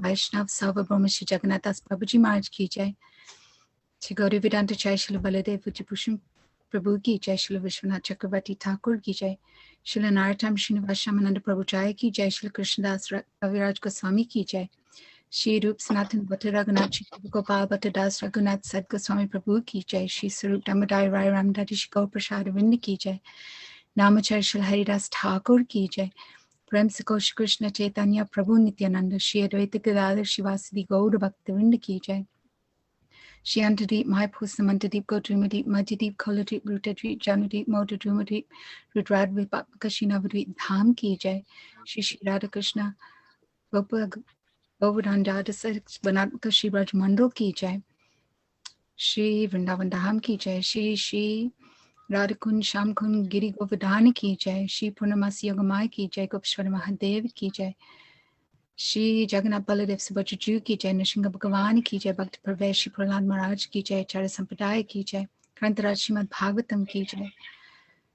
वैष्णव सार्वभौम श्री जगन्नाथ दास प्रभु जी महाराज की जय। श्री गौरी वेदांत जय, श्री बलदेव भूषण प्रभु की जय, श्री विश्वनाथ चक्रवर्ती ठाकुर की जय, श्री नारायण श्रीनिवास श्यामानंद प्रभु जय की जय, श्री कृष्णदास कविराज गोस्वामी की जय, श्री रूप सनातन भट्ट रघुनाथ श्री गोपाल भट्ट दास रघुनाथ सद गोस्वामी प्रभु की जय, श्री स्वरूप दामोदर राय रामदास श्री गौर प्रसाद विंद की जय, नामचर श्री हरिदास ठाकुर की जय, प्रेम से कौश कृष्ण चैतन्य प्रभु नित्यानंद श्री अद्वैत गदाधर शिवासदि गौर भक्तवृंद की जय, श्री अंतदीप मायपुर समंतदीप गौतमदीप मध्यदीप खलदीप रुद्रदीप जानदीप मौद्रदीप रुद्राद्वैत काशी नवद्वीप धाम की जय, श्री श्री राधा कृष्ण गोवर्धन बनात्मक श्री ब्रज मंडल की जय, श्री वृंदावन धाम की जय, श्री श्री राधा कुंज श्याम कुंज गिरी गोवर्धन की जय, श्री पूर्णमासी योगमाय की जय, गोपेश्वर महादेव की जय, श्री जगन्नाथ बलदेव सुभद्रा जी की जय, नृसिंह भगवान की जय, भक्त प्रवेश श्री प्रहलाद महाराज की जय, आचार्य संप्रदाय की जय, ग्रंथराज श्रीमद् भागवतम की जय,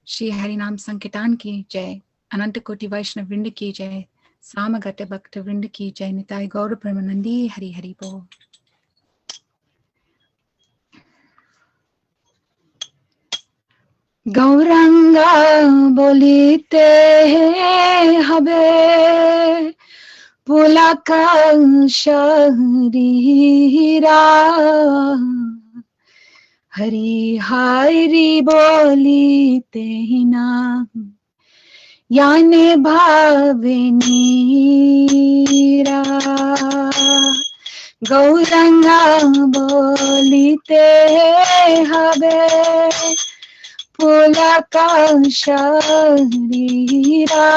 श्री हरिनाम संकीर्तन की जय, अनंत कोटि वैष्णव वृंद की जय, सामगत भक्त वृंद की जय, निताय गौर प्रेमानंदी हरि हरि बोल। गौरंगा बोलिते हबे पुलक शरीरा, हरि हरि बोलिते ना याने भावे नीरा, गौरंगा बोलिते हबे पुलक शरीरा,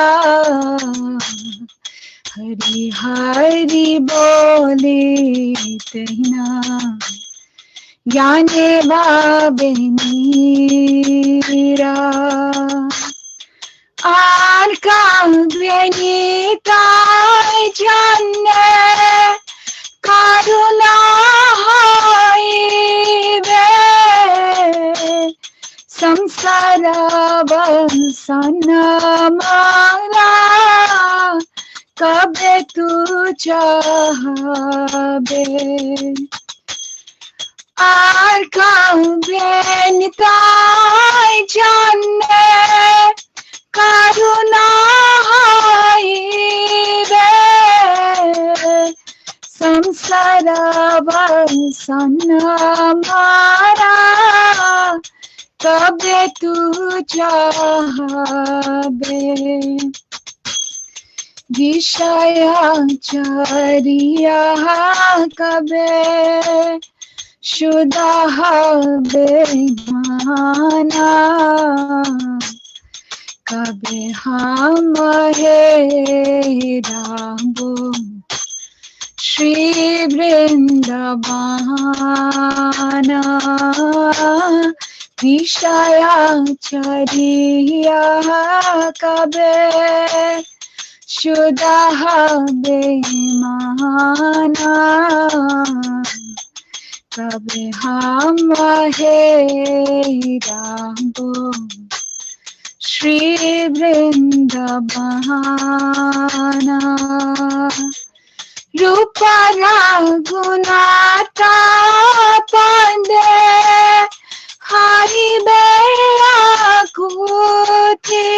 हरि हरि बोलिते ना याने भावे नीरा, आर काव्यनिताय जन्ने करुणा हईबे, संसार बंसन मारा कबे तू चाहबे, आर काव्यनिताय जन्ने करुणा हईबे, संसार बंसन मारा कबे तू चाहबे, विषयाचार्या कबे शुद्ध बेईमाना, कबे हम हे रामो श्री वृंदावना, विषयाचार्या कबे शुद्ध बेईमाना, कबे हम हे रामो श्री वृंदावना, रूप रघुनाथा पंदे हरि बेला कुथी,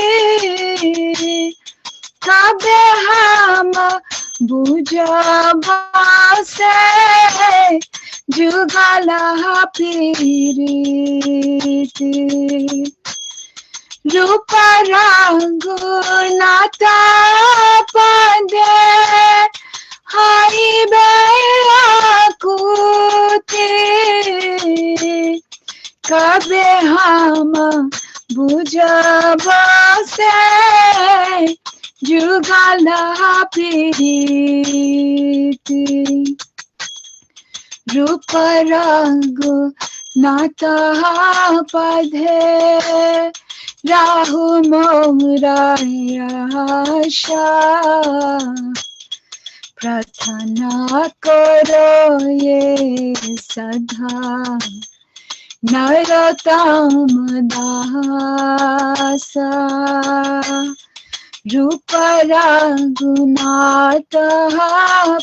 कबे हम बुझबा से जुगल प्रीति, रूप रघुनाथा पंदे हरि बेला कुथी, कबे हम बुझबा से जुगल प्रीति, रूप रघुनाथा पधे राहु मोरायाशा, प्रार्थना करो ये सदा नरोत्तम दासा, रूप रघुनाथ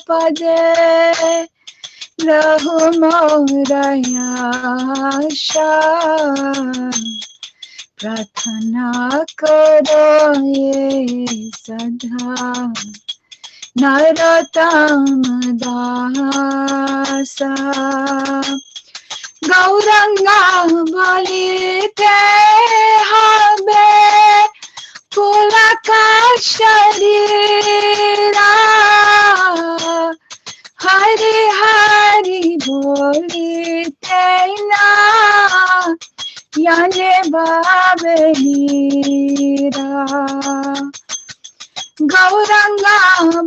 पदे रहु मोरया आशा प्रार्थना करो ये सदा नरोत्तम दासा गौरंगा बलिते हबे पुलका शरीरा हरि हरि बोलिते ना याने बाबेरा गौरंगा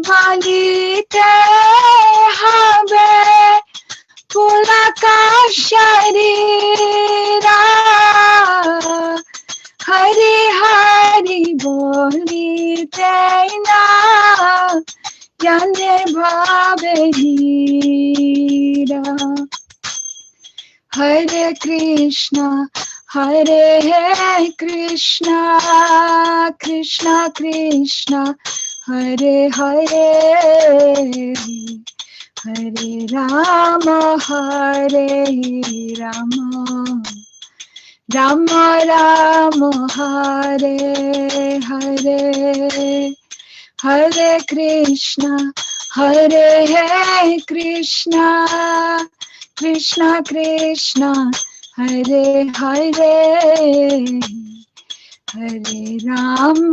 बलिते हबे पुलका शरीरा हरि हरि बोलिते ना याने भावेरा हरे कृष्णा कृष्णा कृष्णा हरे हरे हरे राम राम राम हरे हरे हरे कृष्णा कृष्णा कृष्णा हरे हरे हरे राम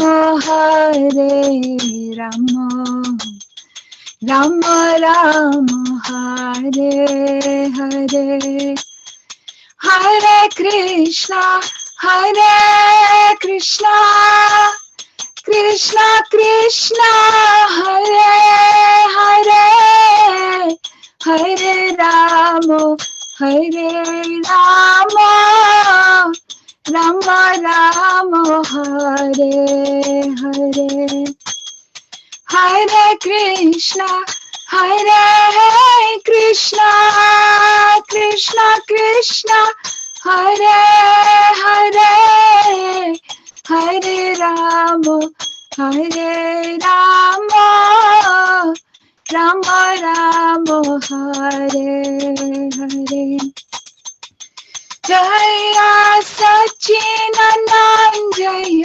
राम राम हरे हरे हरे कृष्णा कृष्णा कृष्णा हरे हरे हरे राम राम राम हरे हरे हरे कृष्णा कृष्णा हरे हरे हरे राम राम राम हरे हरे जय सच्चिदानंद जय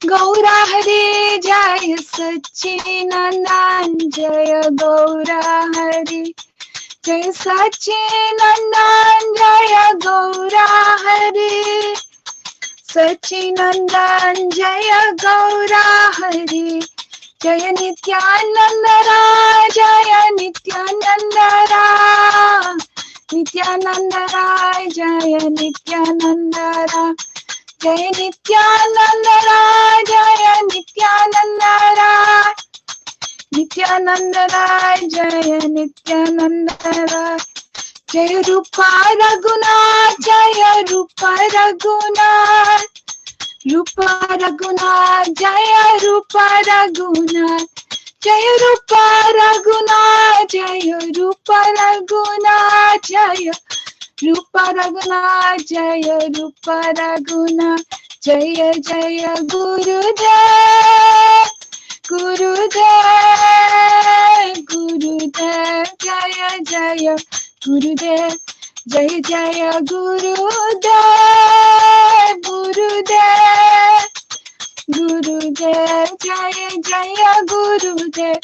गौरा हरे जय सच्चिदानंद जय गौरा हरे जय सच्चिदानंद जय गौरा हरे सच्चिदानंद जय गौरा हरे जय नित्यानंद राय जय नित्यानंद राय नित्यानंद राय जय नित्यानंद राय जय नित्यानंद राय जय नित्यानंद राय नित्यानंद राय जय नित्यानंद राय जय रूपा रघुनाथ जय रूपा रघुनाथ रूपा रघुनाथ जय रूपा रघुनाथ जय रूपा रघुनाथ जय रूपा रघुनाथ जय रूपा रघुनाथ जय रूपा रघुनाथ जय जय गुरुदेव जय जय गुरुदेव जय जय गुरुदेव जय जय गुरुदेव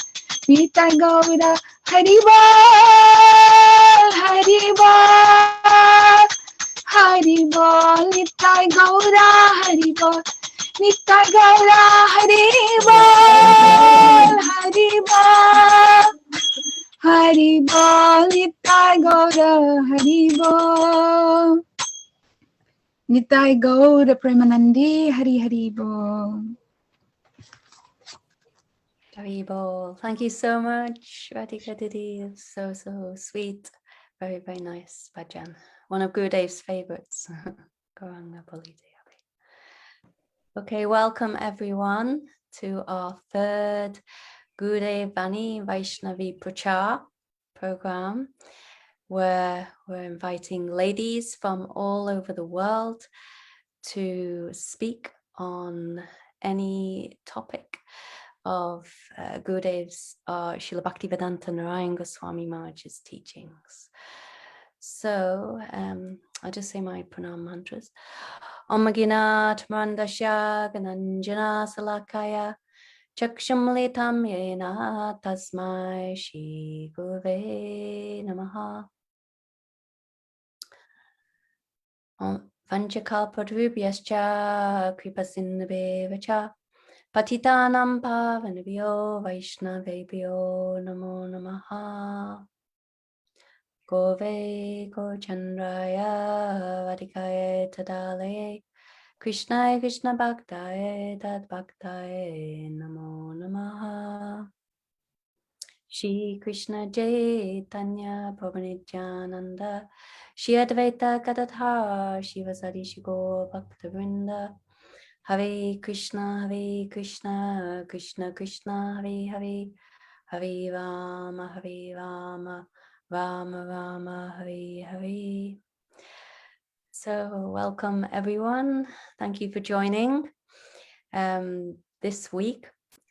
गीता गौरा हरि बोल निताय गौरा हरि बोल निताय गौरा हरि बोल निताय गौरा हरि बोल निताय गौर प्रेमानंदी हरि हरि बोल. Haribol. Thank you so much, Radhika Didi. So sweet. Very, very nice bhajan. One of Gurudev's favorites. Gauranga Bali Devi. Okay, welcome everyone to our third Gurudev Vani Vaishnavi Pracar program, where we're inviting ladies from all over the world to speak on any topic of Gurudev's Srila Bhaktivedanta Narayan Goswami Maharaj's teachings. So I'll just say my pranam mantras. Om Ginat Mandasya Gananjana Salakaya Chaksham Yena Tasmai Shri Gurave Namaha. Vanchakalpatarubhyascha Kripasindhubevacha Patitanam Pavanabhyo Vaishnavebhyo Namo Namaha. Gove Gochandraya Vadikaya Tadale Krishnaya Krishna Bhaktaya Tad Bhaktaya Namo Namaha. Shri Krishna Chaitanya Prabhu Nityananda Shri Advaita Gadadhar Shivasari Shri Gaur Bhaktivinoda Hare Krishna Krishna Krishna Hare Hare Hare Rama Rama Rama Hare Hare. So welcome everyone. Thank you for joining. This week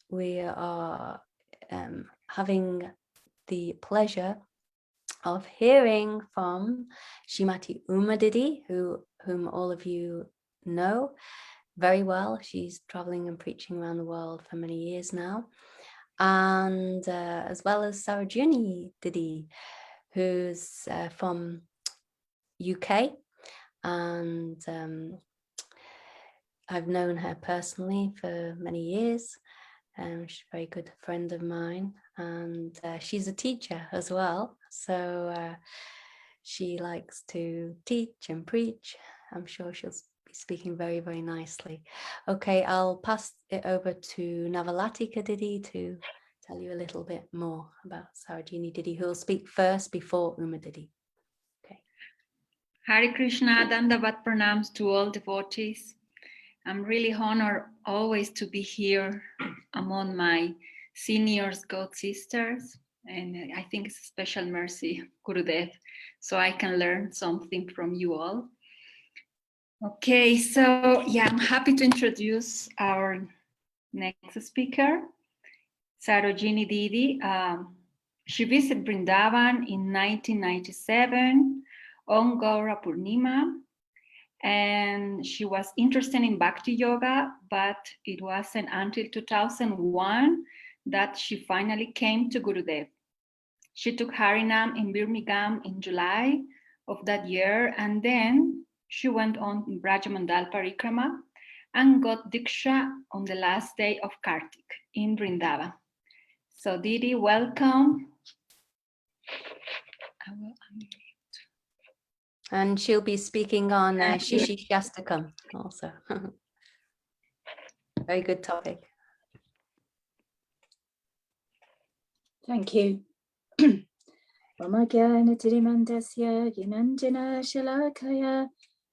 we are having the pleasure of hearing from Srimati Uma Didi, whom all of you know very well. She's traveling and preaching around the world for many years now. And as well as Sarojini Didi, who's from UK. And I've known her personally for many years. She's a very good friend of mine, and she's a teacher as well. So she likes to teach and preach. I'm sure she'll be speaking very, very nicely. Okay, I'll pass it over to Navalatika Didi to tell you a little bit more about Sarojini Didi, who will speak first before Uma Didi. Okay. Hare Krishna, Dandavat Pranams to all devotees. I'm really honored always to be here among my seniors, God sisters, and I think it's a special mercy, Gurudev, so I can learn something from you all. Okay, so yeah, I'm happy to introduce our next speaker, Sarojini Didi. She visited Vrindavan in 1997 on Gaura Purnima. And she was interested in Bhakti Yoga, but it wasn't until 2001 that she finally came to Gurudev. She took Harinam in Birmingham in July of that year, and then she went on Brajamandal Parikrama and got Diksha on the last day of Kartik in Vrindavan. So Didi, welcome. And she'll be speaking on Shishi Shastakam also. Very good topic. Thank you. Omagyan Tirimandasya Ginanjana Shalakaya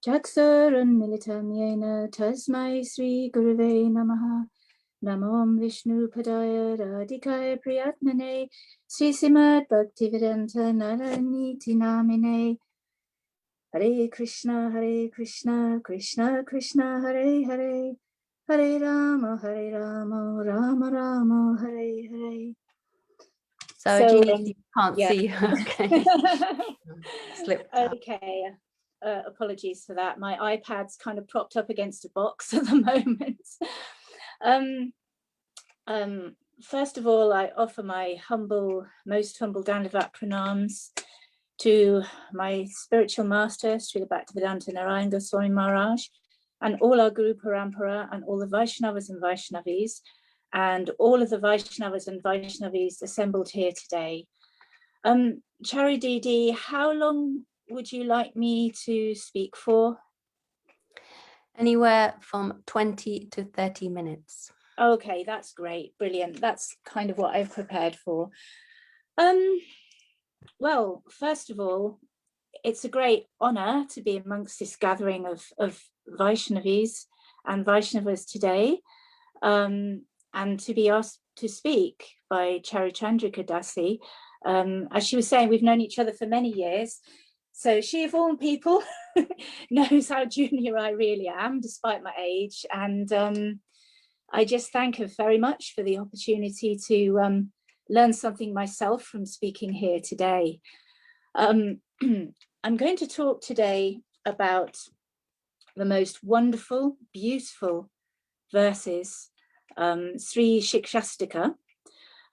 Chaksuran Militam Yena Tasmai Sri Guruve Namaha Namom Vishnu Padaya Radhikaya Priyatmane Sri Simad Bhaktivedanta Naraniti Namine Hare Krishna, Krishna Krishna, Hare Hare, Hare Rama, Rama Rama, Hare Hare. So you can't see. Okay. Slipped out. Okay. Apologies for that. My iPad's kind of propped up against a box at the moment. First of all, I offer my most humble Dandavat pranams to my spiritual master, Srila Bhaktivedanta Narayan Goswami Maharaj, and all our Guru Parampara, and all the Vaishnavas and Vaishnavis, and all of the Vaishnavas and Vaishnavis assembled here today. Chari Didi, how long would you like me to speak for? Anywhere from 20 to 30 minutes. Okay, that's great. Brilliant. That's kind of what I've prepared for. Well, first of all, it's a great honor to be amongst this gathering of Vaishnavis and Vaishnavas today, and to be asked to speak by Charichandrika Dasi. As she was saying, we've known each other for many years, so she of all people knows how junior I really am, despite my age. And I just thank her very much for the opportunity to learn something myself from speaking here today. I'm going to talk today about the most wonderful, beautiful verses, Sri Shikshastika.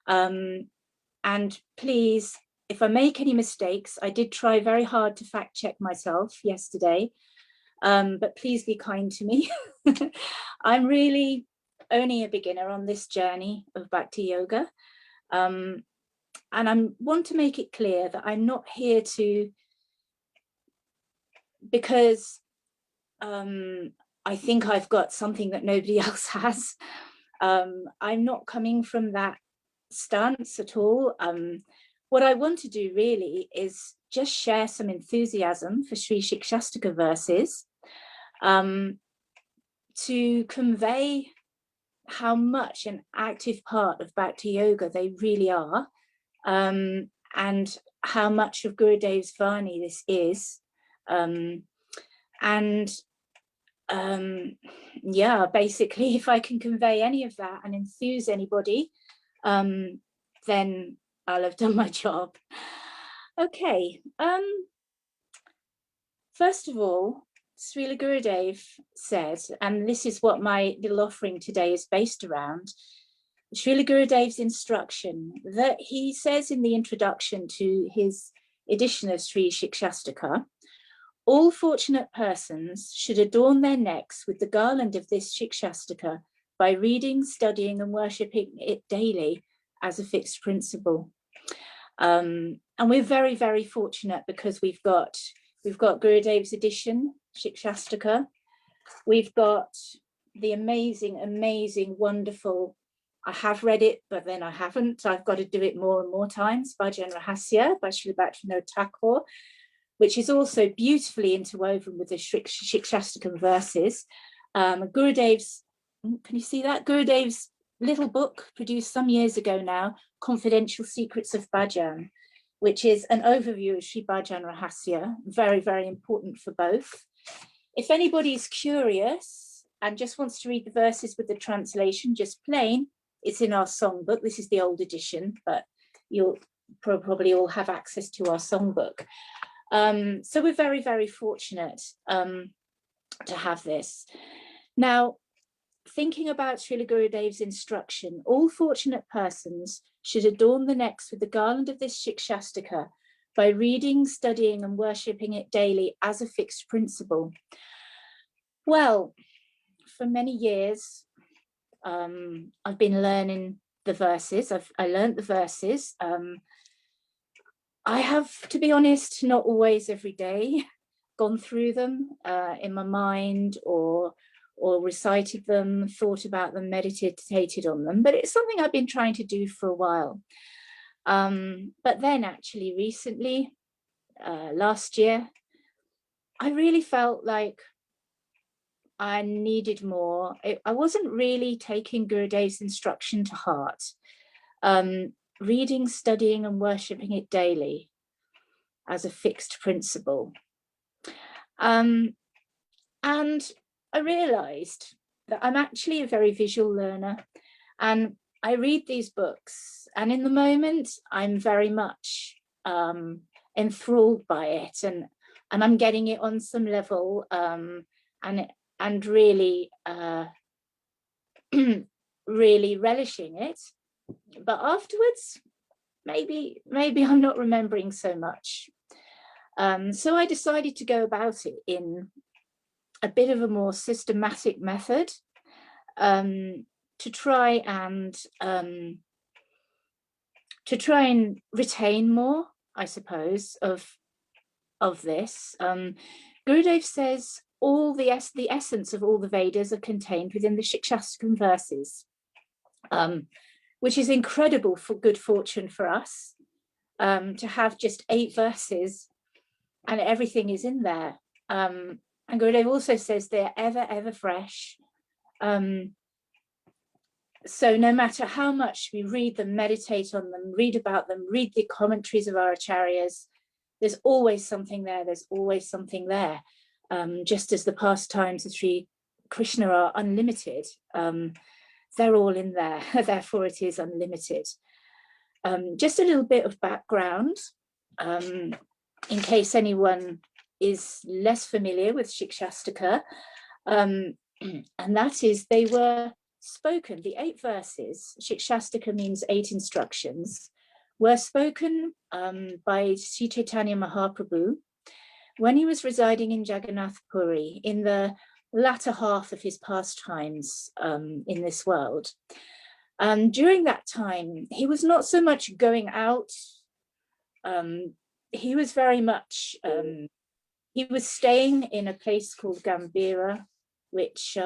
And please, if I make any mistakes, I did try very hard to fact check myself yesterday, but please be kind to me. I'm really only a beginner on this journey of Bhakti Yoga. And I want to make it clear that I'm not here to, because I think I've got something that nobody else has. I'm not coming from that stance at all. What I want to do really is just share some enthusiasm for Sri Shikshastika verses, to convey how much an active part of Bhakti Yoga they really are, and how much of Gurudev's Vani this is. Yeah, basically, if I can convey any of that and enthuse anybody, then I'll have done my job. Okay, first of all, Srila Gurudev said, and this is what my little offering today is based around, Srila Gurudev's instruction that he says in the introduction to his edition of Sri Shikshastika, all fortunate persons should adorn their necks with the garland of this Shikshastika by reading, studying, and worshipping it daily as a fixed principle. And we're very, very fortunate because we've got Gurudev's edition, Shikshastika. We've got the amazing, amazing, wonderful, I have read it, but then I haven't. I've got to do it more and more times, Bhajan Rahasya by Srila Bhaktivinoda Thakur, which is also beautifully interwoven with the Shikshastika verses. Gurudev's, can you see that? Gurudev's little book produced some years ago now, Confidential Secrets of Bhajan, which is an overview of Sri Bhajan Rahasya, very, very important for both. If anybody's curious and just wants to read the verses with the translation, just plain, it's in our songbook. This is the old edition, but you'll probably all have access to our songbook. So we're very, very fortunate to have this. Now, thinking about Srila Gurudev's instruction, all fortunate persons should adorn the necks with the garland of this Shikshastika by reading, studying, and worshipping it daily as a fixed principle. Well, for many years, I've been learning the verses. I learned the verses. I have, to be honest, not always every day gone through them in my mind or recited them, thought about them, meditated on them, but it's something I've been trying to do for a while. But then actually recently, last year, I really felt like I needed more. I wasn't really taking Gurudev's instruction to heart. Reading, studying, and worshipping it daily as a fixed principle. And I realized that I'm actually a very visual learner, and I read these books, and in the moment, I'm very much enthralled by it, and I'm getting it on some level, and really, really relishing it. But afterwards, maybe I'm not remembering so much. So I decided to go about it in a bit of a more systematic method, to try and retain more, I suppose, of this. Gurudev says all the essence of all the Vedas are contained within the Shikshastika verses, which is incredible for good fortune for us, to have just 8 verses and everything is in there. And Gurudev also says they're ever, ever fresh. So no matter how much we read them, meditate on them, read about them, read the commentaries of our acharyas, there's always something there, there's always something there. Just as the pastimes of Sri Krishna are unlimited, they're all in there, therefore it is unlimited. Just a little bit of background, in case anyone is less familiar with Shikshashtaka, and that is they were spoken, the 8 verses, Shikshashtaka means 8 instructions, were spoken by Sri Chaitanya Mahaprabhu when he was residing in Jagannath Puri in the latter half of his pastimes in this world. During that time, he was not so much going out, he was very much, he was staying in a place called Gambhira, which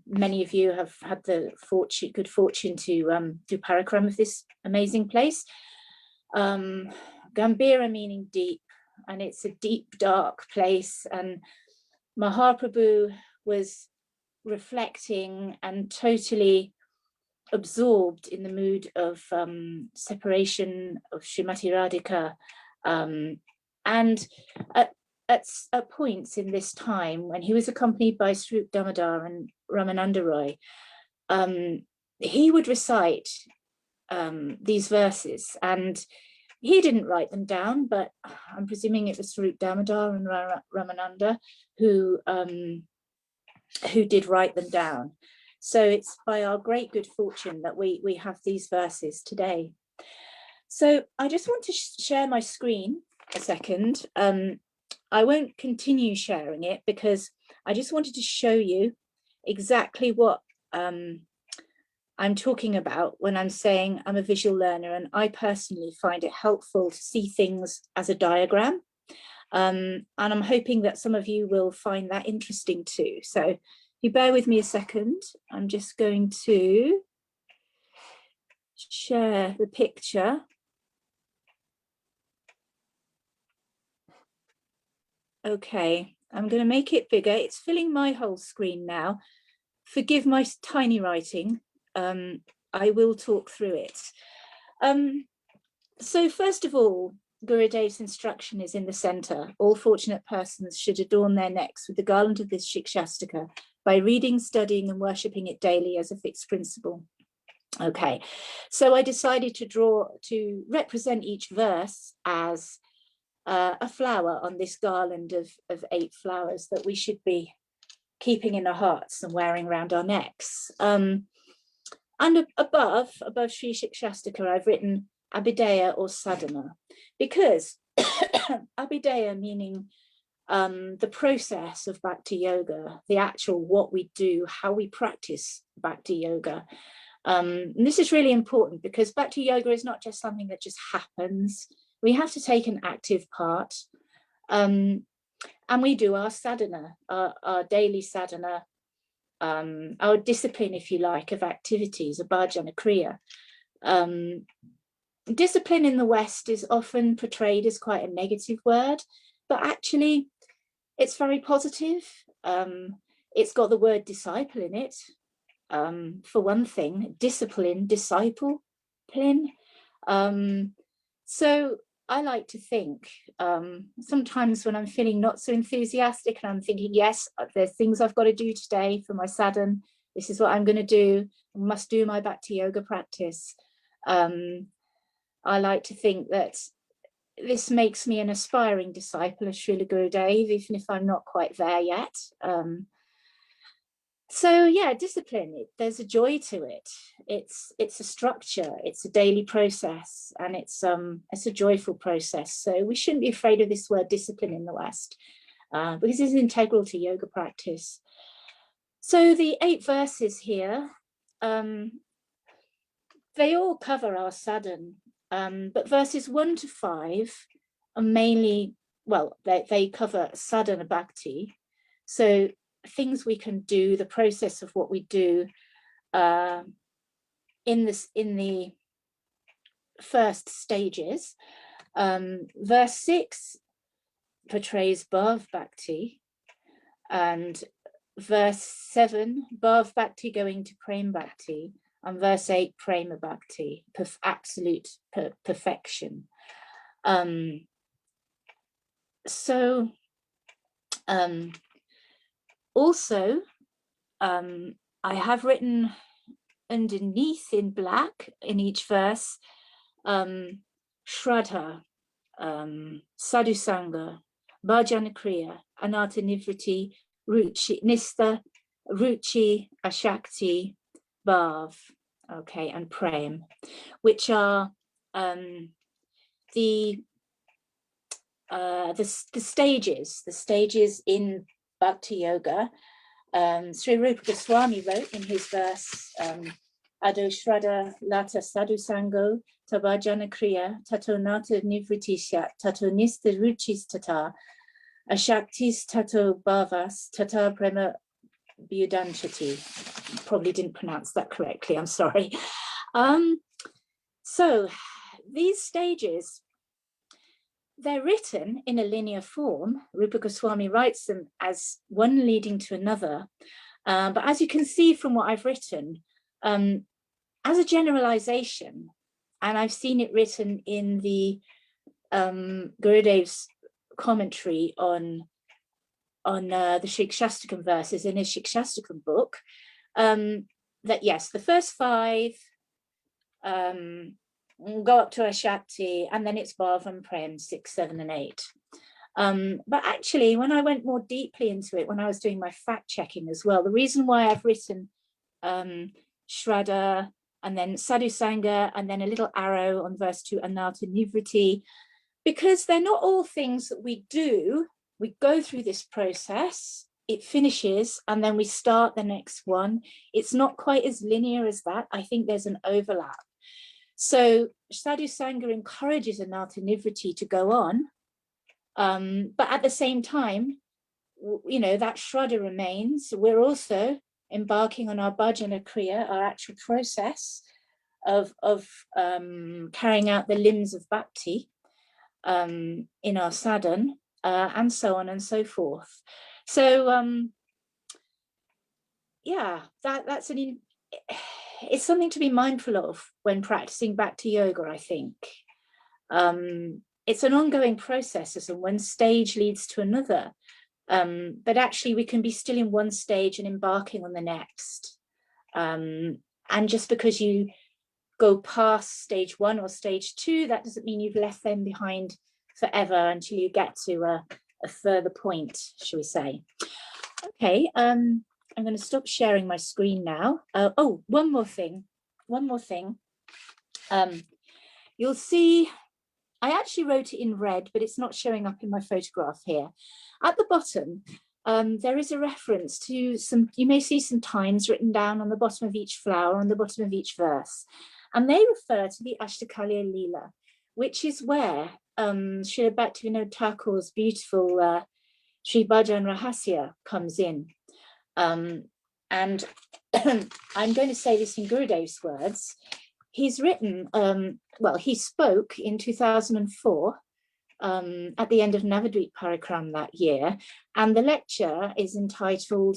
many of you have had the good fortune to do parikram of this amazing place. Gambhira meaning deep, and it's a deep, dark place. And Mahaprabhu was reflecting and totally absorbed in the mood of separation of Srimati Radhika. And at points in this time, when he was accompanied by Swarup Damodar and Ramananda Roy, he would recite these verses, and he didn't write them down, but I'm presuming it was Swarup Damodar and Ramananda who did write them down. So it's by our great good fortune that we have these verses today. So I just want to share my screen a second. I won't continue sharing it because I just wanted to show you exactly what I'm talking about when I'm saying I'm a visual learner, and I personally find it helpful to see things as a diagram. And I'm hoping that some of you will find that interesting too. So if you bear with me a second, I'm just going to share the picture. Okay, I'm going to make it bigger. It's filling my whole screen now. Forgive my tiny writing. I will talk through it. So first of all, Gurudev's instruction is in the center. All fortunate persons should adorn their necks with the garland of this Shikshashtaka by reading, studying, and worshipping it daily as a fixed principle. Okay, so I decided to represent each verse as a flower on this garland of 8 flowers that we should be keeping in our hearts and wearing around our necks. And above Sri Shikshashtaka, I've written Abhideya or Sadhana, because Abhideya meaning the process of Bhakti Yoga, the actual what we do, how we practice Bhakti Yoga. And this is really important because Bhakti Yoga is not just something that just happens. We have to take an active part. And we do our sadhana, our daily sadhana, our discipline, if you like, of activities, a bhajana kriya. Discipline in the West is often portrayed as quite a negative word, but actually it's very positive. It's got the word disciple in it. For one thing, discipline, disciple, plin. So I like to think sometimes when I'm feeling not so enthusiastic and I'm thinking, yes, there's things I've got to do today for my sadhana. This is what I'm going to do. I must do my Bhakti Yoga practice. I like to think that this makes me an aspiring disciple of Srila Gurudev, even if I'm not quite there yet. So yeah, discipline, there's a joy to it. It's a structure, it's a daily process, and it's a joyful process. So we shouldn't be afraid of this word discipline in the West, because it's integral to yoga practice. So the 8 verses here, they all cover our sadhana, but verses 1 to 5 are mainly, well, they cover sadhana bhakti. So things we can do, the process of what we do in the first stages. Verse 6 portrays Bhav Bhakti, and verse 7, Bhav Bhakti going to Prem Bhakti, and verse 8, Prema Bhakti, absolute perfection. Also, I have written underneath in black in each verse, Shraddha, Sadhusanga, Bhajana Kriya, Anatta Nivriti, Ruchi, Nista, Ruchi, Ashakti, Bhav, okay, and Prem, which are the stages in Bhakti Yoga. Sri Rupa Goswami wrote in his verse, Ado Shraddha Lata Sadhusango Tabhajana Kriya Tato Nata Nivritishat Tato Nista Ruchis Tata Ashaktis Tato Bhavas Tata Prema Byudanchati. Probably didn't pronounce that correctly, I'm sorry. So these stages, they're written in a linear form. Rupa Goswami writes them as one leading to another. But as you can see from what I've written, as a generalization, and I've seen it written in the Gurudev's commentary on the Shikshastakam verses in his Shikshastakam book, that yes, the first 5 go up to Ashakti, and then it's Bhav and Prem 6, 7, and 8. But actually, when I went more deeply into it, when I was doing my fact checking as well, the reason why I've written Shraddha and then Sadhusanga and then a little arrow on verse 2, Anatta Nivriti, because they're not all things that we do. We go through this process, it finishes, and then we start the next one. It's not quite as linear as that. I think there's an overlap. So Sadhusanga encourages Anatta Nivriti to go on, but at the same time, you know, that Shraddha remains. We're also embarking on our Bhajana Kriya, our actual process of carrying out the limbs of bhakti in our sadhan, and so on and so forth. So yeah, that's it's something to be mindful of when practicing Bhakti Yoga, I think. It's an ongoing process, and one stage leads to another. But actually we can be still in one stage and embarking on the next. And just because you go past stage 1 or stage 2, that doesn't mean you've left them behind forever until you get to a further point, shall we say. Okay, I'm going to stop sharing my screen now. Oh, one more thing. You'll see, I actually wrote it in red, but it's not showing up in my photograph here. At the bottom, there is a reference to some, you may see some times written down on the bottom of each flower, on the bottom of each verse. And they refer to the Ashtakalya Leela, which is where Srila Bhaktivinoda Thakur's beautiful Sri Bhajan Rahasya comes in. And I'm going to say this in Gurudev's words. He's written, well, he spoke in 2004 at the end of Navadvip Parikram that year, and the lecture is entitled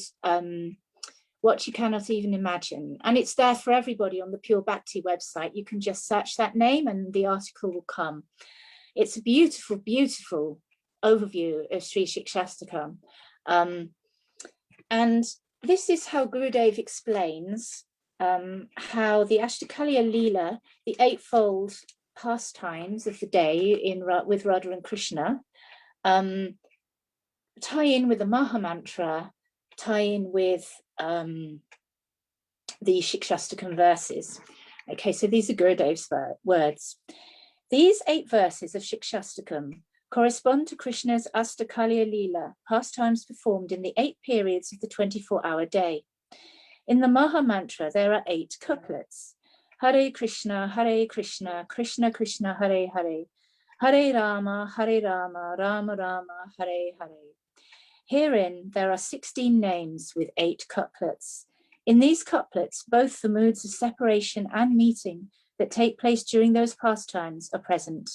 What You Cannot Even Imagine, and it's there for everybody on the Pure Bhakti website. You can just search that name and the article will come. It's a beautiful, beautiful overview of Sri Shikshastakam. And this is how Gurudev explains how the Ashtakalya Leela, the 8-fold pastimes of the day with Radha and Krishna, tie in with the Maha Mantra, tie in with the Shikshastakam verses. Okay, so these are Gurudev's words. These 8 verses of Shikshastakam correspond to Krishna's Ashtakalya Leela, pastimes performed in the 8 periods of the 24-hour day. In the Maha Mantra, there are 8 couplets. Hare Krishna, Krishna Krishna, Hare Hare, Hare Rama, Rama Rama, Hare Hare. Herein, there are 16 names with 8 couplets. In these couplets, both the moods of separation and meeting that take place during those pastimes are present.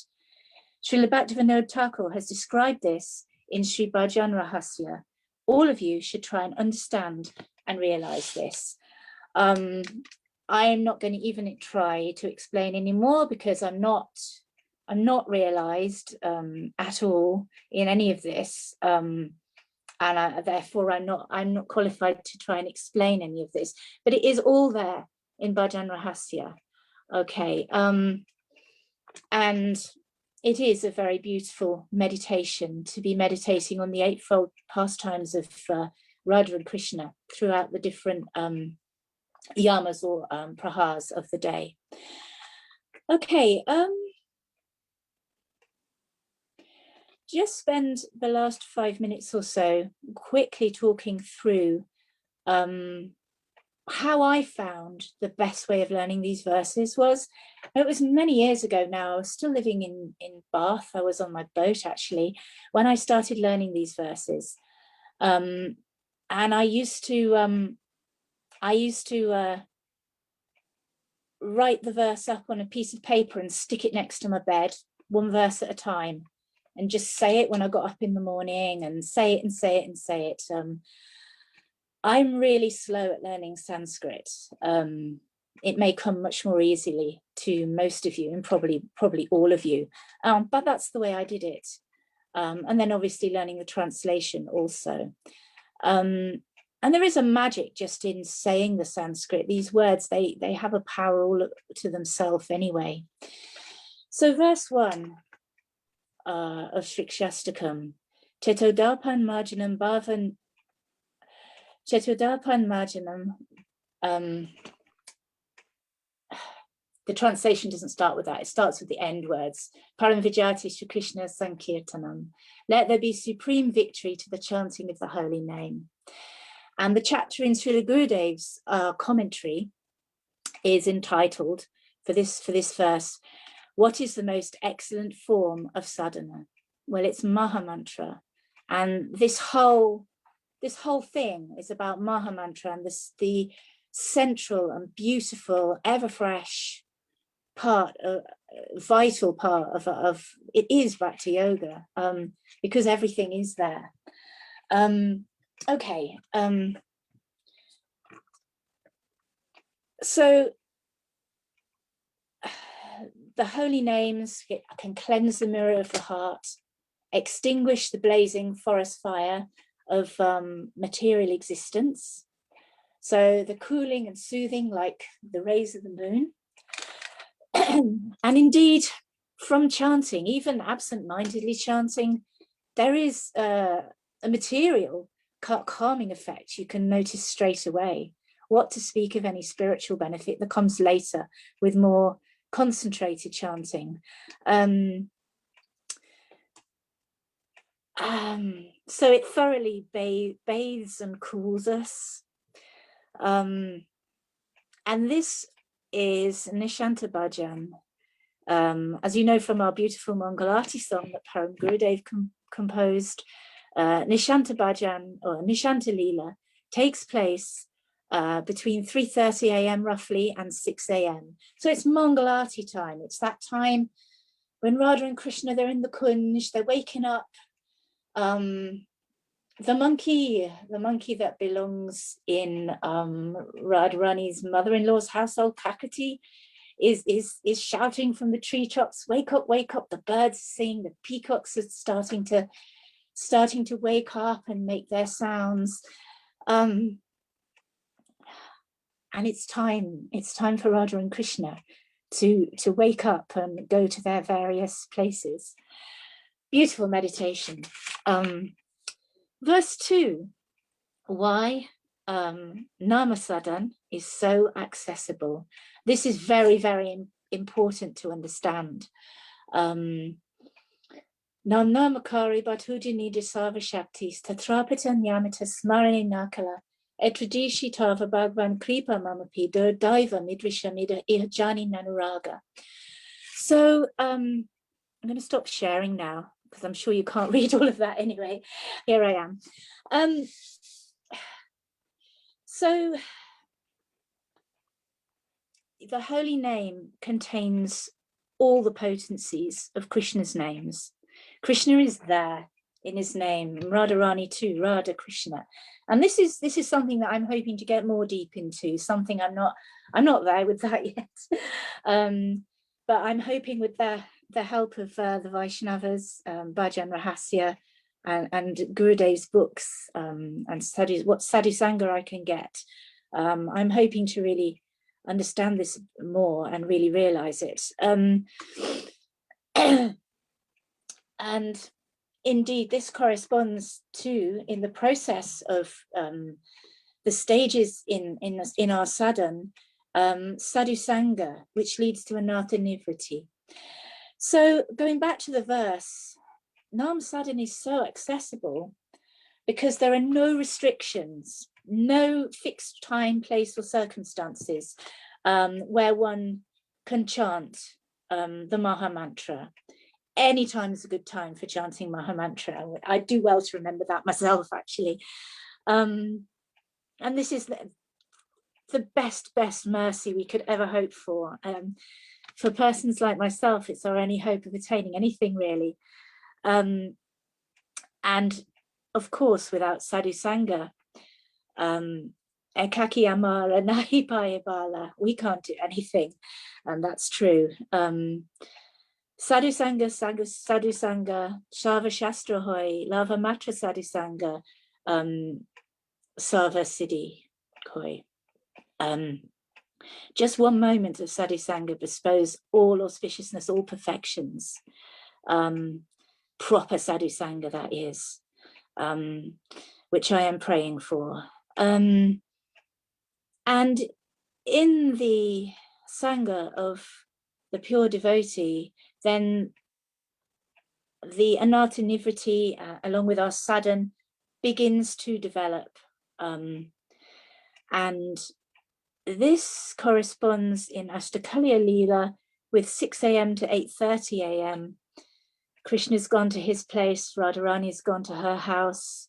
Srila Bhaktivinoda Thakur has described this in Sri Bhajan Rahasya. All of you should try and understand and realize this. I am not going to even try to explain anymore because I'm not realized at all in any of this, and therefore I'm not qualified to try and explain any of this. But it is all there in Bhajan Rahasya. Okay, and it is a very beautiful meditation to be meditating on the eightfold pastimes of Radha and Krishna throughout the different yamas or prahars of the day. Okay, just spend the last 5 minutes or so quickly talking through how I found the best way of learning these verses was, it was many years ago now, I was still living in Bath, I was on my boat actually, when I started learning these verses. And I used to write the verse up on a piece of paper and stick it next to my bed, one verse at a time, and just say it when I got up in the morning and say it and say it and say it. I'm really slow at learning Sanskrit. It may come much more easily to most of you and probably all of you, but that's the way I did it. And then obviously learning the translation also. And there is a magic just in saying the Sanskrit. These words, they have a power all to themselves anyway. So verse 1 of Shrikshastakam, Chetodarpan Marjanam Bhavan, Chetodarpan Marjanam, the translation doesn't start with that, it starts with the end words. Param Vijati Shri Krishna Sankirtanam. Let there be supreme victory to the chanting of the holy name. And the chapter in Srila Gurudev's commentary is entitled, for this verse, what is the most excellent form of sadhana? Well, it's Mahamantra. And this whole thing is about Mahamantra and the central and beautiful, ever fresh part, vital part of it is Bhakti Yoga, because everything is there. Okay, so the holy names can cleanse the mirror of the heart, extinguish the blazing forest fire of material existence. So the cooling and soothing like the rays of the moon. And indeed, from chanting, even absent-mindedly chanting, there is a material calming effect you can notice straight away. What to speak of any spiritual benefit that comes later with more concentrated chanting. So it thoroughly bathes and cools us. And this is Nishanta Bhajan. As you know from our beautiful Mangalati song that Param Gurudev composed, Nishanta Bhajan or Nishanta Leela takes place between 3:30 a.m. roughly and 6 a.m. So it's Mangalati time. It's that time when Radha and Krishna, they're in the kunj, they're waking up. The monkey that belongs in Radharani's mother-in-law's household, Kakati, is shouting from the treetops, wake up, wake up. The birds sing, the peacocks are starting to wake up and make their sounds. And it's time for Radha and Krishna to wake up and go to their various places. Beautiful meditation. Verse 2, why Namasadan is so accessible. This is very, very important to understand. Nam namakari batudini disava shaktis tatrapita nyamita smarani nakala etradishi tava bhagwan kripa mamapi daiva midrishamida ihjani nanuraga. So I'm going to stop sharing now, because I'm sure you can't read all of that anyway. Here I am. So the holy name contains all the potencies of Krishna's names. Krishna is there in his name, Radharani too, Radha Krishna. And this is something that I'm hoping to get more deep into, something I'm not there with that yet. But I'm hoping with the help of the Vaishnavas, Bhajan Rahasya, and Gurudev's books and studies, what Sadhu Sangha I can get. I'm hoping to really understand this more and really realize it. And indeed, this corresponds to, in the process of the stages in our sadhan, sadhu sangha, which leads to anartha nivriti. So going back to the verse, Nam sadhan is so accessible because there are no restrictions, no fixed time, place, or circumstances where one can chant the Maha Mantra. Any time is a good time for chanting Maha Mantra. I do well to remember that myself, actually. And this is the best mercy we could ever hope for. For persons like myself, it's our only hope of attaining anything, really. And of course, without sadhu sangha, ekaki amara nahi paye bala, we can't do anything, and that's true. Sadhu sangha, sadhu sangha, shava shastra hoy, lava matra sadhu sangha, sarva siddhi hoy. Just one moment of sadhu sangha bestows all auspiciousness, all perfections. Proper sadhu sangha, that is, which I am praying for. And in the sangha of the pure devotee, then the anartha nivriti, along with our sadhan, begins to develop. And this corresponds in Ashtakaliya Leela with 6 a.m. to 8:30 a.m. Krishna's gone to his place, Radharani's gone to her house.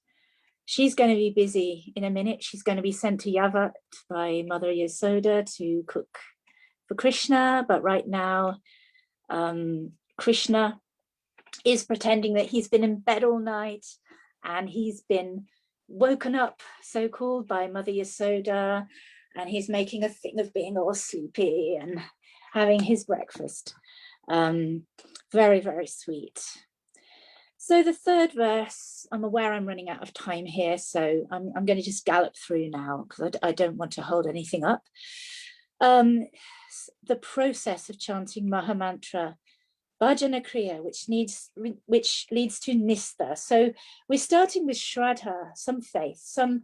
She's going to be busy in a minute. She's going to be sent to Yavat by Mother Yasoda to cook for Krishna. But right now, Krishna is pretending that he's been in bed all night and he's been woken up, so-called, by Mother Yasoda, and he's making a thing of being all sleepy and having his breakfast. Very, very sweet. So the third verse, I'm aware I'm running out of time here, so I'm going to just gallop through now because I don't want to hold anything up. The process of chanting Maha Mantra, Bhajana Kriya, which leads to Nistha. So we're starting with Shraddha, some faith, some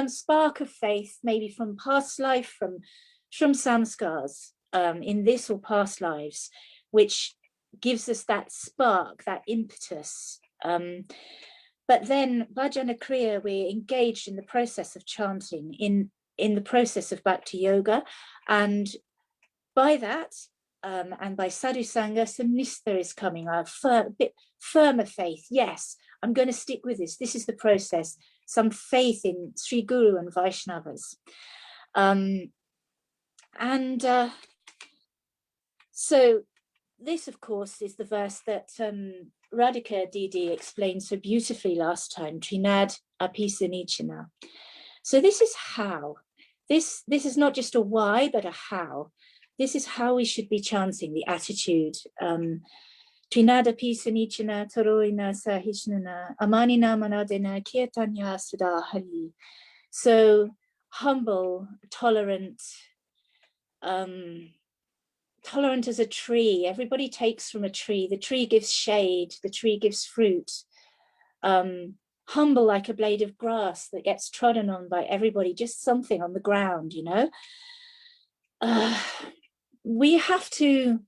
spark of faith, maybe from past life, from samskars in this or past lives, which gives us that spark, that impetus. But then Bhajana Kriya, we're engaged in the process of chanting, in the process of Bhakti Yoga, and by that, and by sadhu sangha, some nistha is coming, a bit firmer faith. Yes, I'm going to stick with this. This is the process. Some faith in Sri Guru and Vaishnavas. So this, of course, is the verse that Radhika Didi explained so beautifully last time, Trinad Apisa Nichana. So this is how. This is not just a why, but a how. This is how we should be chanting, the attitude. Trinada pisa nichana toroina sahishnana amanina manadena kirtanya sudahali. So humble, tolerant, tolerant as a tree. Everybody takes from a tree. The tree gives shade, the tree gives fruit. Humble like a blade of grass that gets trodden on by everybody, just something on the ground, you know. We have to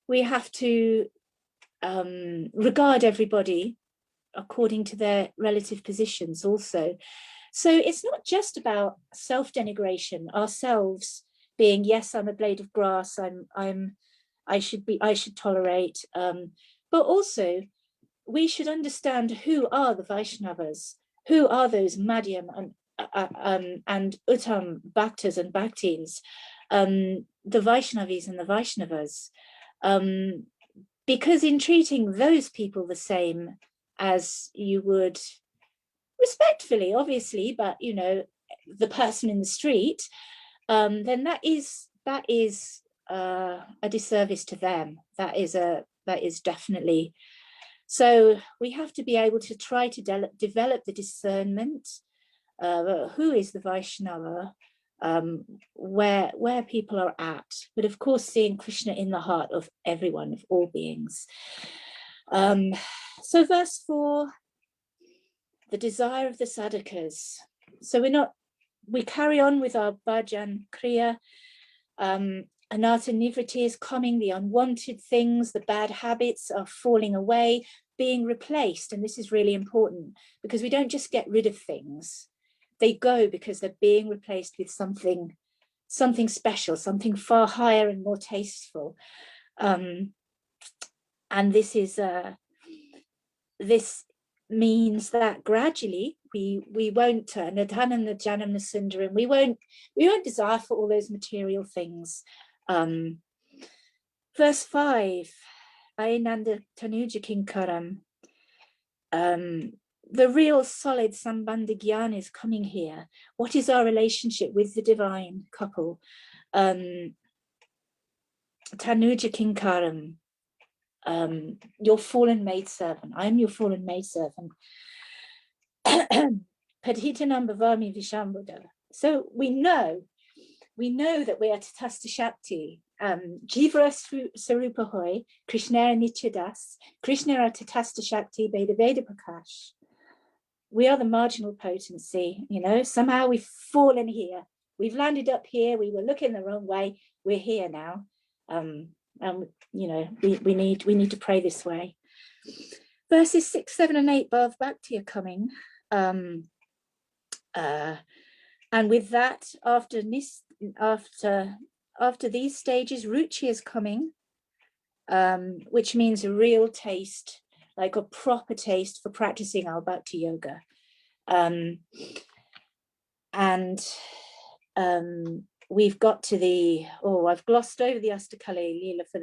regard everybody according to their relative positions also. So it's not just about self-denigration, ourselves being, yes, I'm a blade of grass, I should tolerate, but also we should understand who are the Vaishnavas, who are those Madhyam and Uttam Bhaktas and Bhaktins, the Vaishnavis and the Vaishnavas, because in treating those people the same as you would, respectfully, obviously, but you know, the person in the street, then that is a disservice to them. That is definitely. So we have to be able to try to develop the discernment. Who is the Vaishnava? where people are at, but of course seeing Krishna in the heart of everyone, of all beings. So verse 4, the desire of the sadhakas. So we carry on with our bhajan kriya. Anartha nivriti is coming, the unwanted things, the bad habits are falling away, being replaced. And this is really important because we don't just get rid of things. They go because they're being replaced with something special, something far higher and more tasteful. And this means that gradually we won't Nadhanam Najanam Nasundaram, we won't desire for all those material things. Verse 5, Ainanda Tanuja Kinkaram. The real solid Sambandha Gyan is coming here. What is our relationship with the divine couple? Tanuja Kinkaram. Your fallen maidservant. I am your fallen maidservant. Padhitanam Bhavami Vishambuddha. So we know that we are Tatastha Shakti. Jivara Sarupa Hoy, Krishnara Nityadas, Krishnara Tatastha Shakti, Veda Veda Prakash. We are the marginal potency, somehow we've fallen here. We've landed up here. We were looking the wrong way. We're here now. And we need to pray this way. Verses 6, 7, and 8, Bhav Bhakti are coming. And with that, after these stages, Ruchi is coming, which means a real taste, like a proper taste for practicing our Bhakti Yoga. We've got to I've glossed over the Astakale Leela for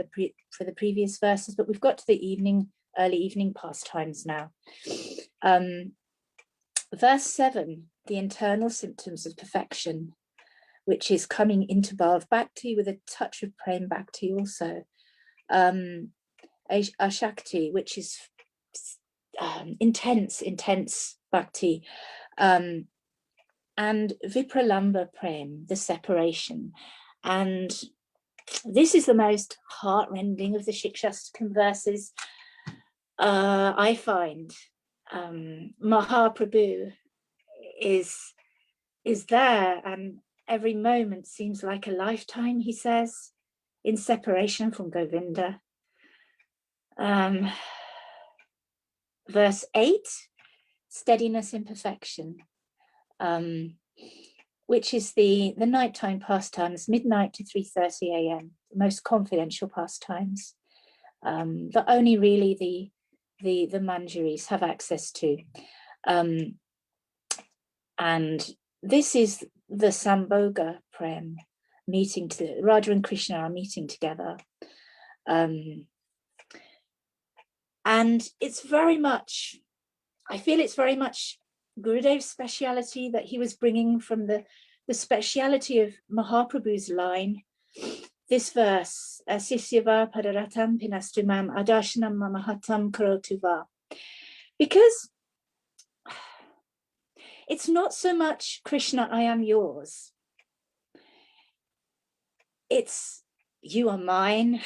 the previous verses, but we've got to the early evening pastimes now. Verse 7, the internal symptoms of perfection, which is coming into Bhav Bhakti with a touch of Prem Bhakti also. Ashakti, which is intense Bhakti. And Vipralamba Prem, the separation. And this is the most heartrending of the Shikshastakam verses. I find Mahaprabhu is there, and every moment seems like a lifetime, he says, in separation from Govinda. Verse 8, steadiness in perfection, which is the nighttime pastimes, midnight to 3:30 a.m., the most confidential pastimes that only really the Manjaris have access to. And this is the Sambhoga Prem, Radha and Krishna are meeting together. And it's very much, I feel it's very much Gurudev's speciality that he was bringing from the speciality of Mahaprabhu's line. This verse, Sisyava Padaratam Pinastumam Adashanam Mamahatam Karotuva. Because it's not so much Krishna, I am yours. It's you are mine,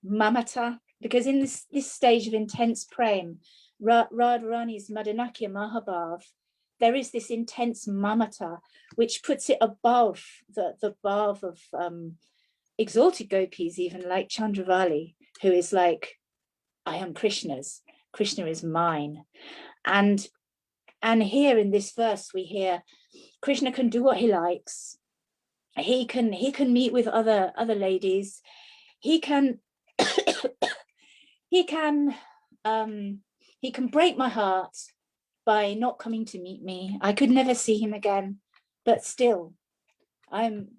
mamata. Because in this stage of intense prem, Radharani's Madanakya Mahabhav, there is this intense mamata, which puts it above the bhav of exalted gopis, even like Chandravali, who is like, I am Krishna's, Krishna is mine. And here in this verse, we hear Krishna can do what he likes. He can meet with other ladies. He can break my heart by not coming to meet me. I could never see him again, but still, I'm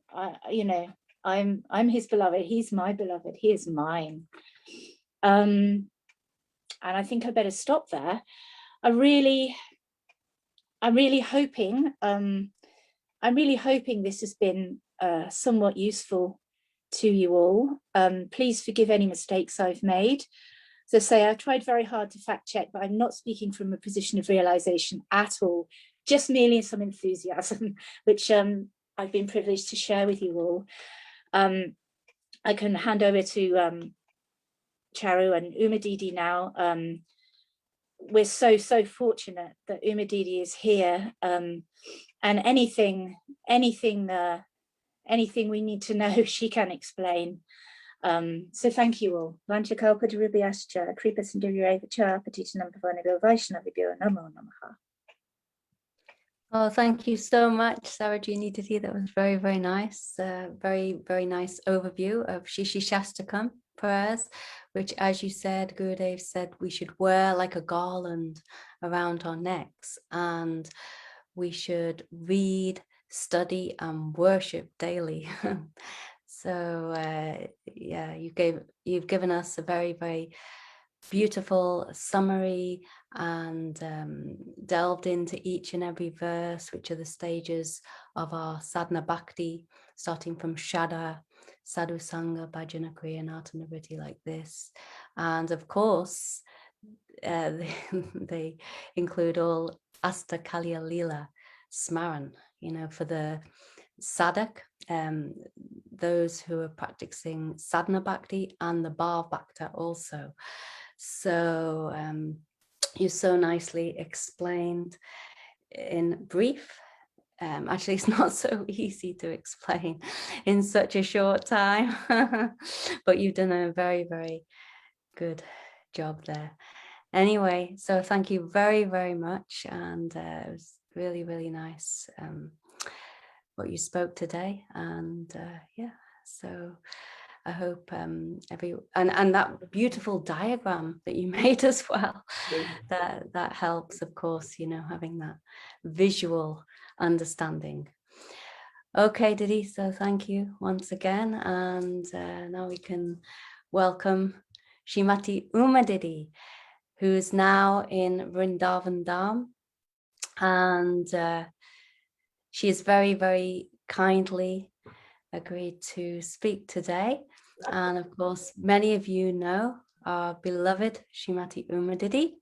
his beloved. He's my beloved. He is mine. And I think I better stop there. I'm really hoping this has been somewhat useful to you all. Please forgive any mistakes I've made. As I say, I've tried very hard to fact check, but I'm not speaking from a position of realization at all, just merely some enthusiasm, which I I've been privileged to share with you all. I can hand over to Charu and Umadidi now. We're so fortunate that Umadidi is here, and anything we need to know, she can explain. So thank you all. Vanchakalpadrubyascha, Kripa Sindhureva Patitanam Pavanago Vaishnavi Namo Namaha. Oh, thank you so much, Sarojini Didi. That was very, very nice. Very, very nice overview of Shishi Shastakam prayers, which, as you said, Gurudev said we should wear like a garland around our necks, and we should read, study, and worship daily. So yeah, you've given us a very, very beautiful summary and delved into each and every verse, which are the stages of our sadhana bhakti, starting from Shada, Sadhu Sangha, Bhajana, Kriya, Nartana-vritti, like this. And of course, they include all Asta Kalya Lila Smaran, you know, for the sadhak, those who are practicing sadhana bhakti, and the bhav bhakti also. So you so nicely explained in brief. Actually, it's not so easy to explain in such a short time, but you've done a very, very good job there. Anyway, so thank you very, very much. And it was really, really nice what you spoke today. And yeah, so I hope and that beautiful diagram that you made as well, that helps, of course, you know, having that visual understanding. Okay, Didi, so thank you once again. And now we can welcome Srimati Uma Didi, who's now in Vrindavan Dham. And she is very, very kindly agreed to speak today. And of course, many of you know our beloved Srimati Uma Didi.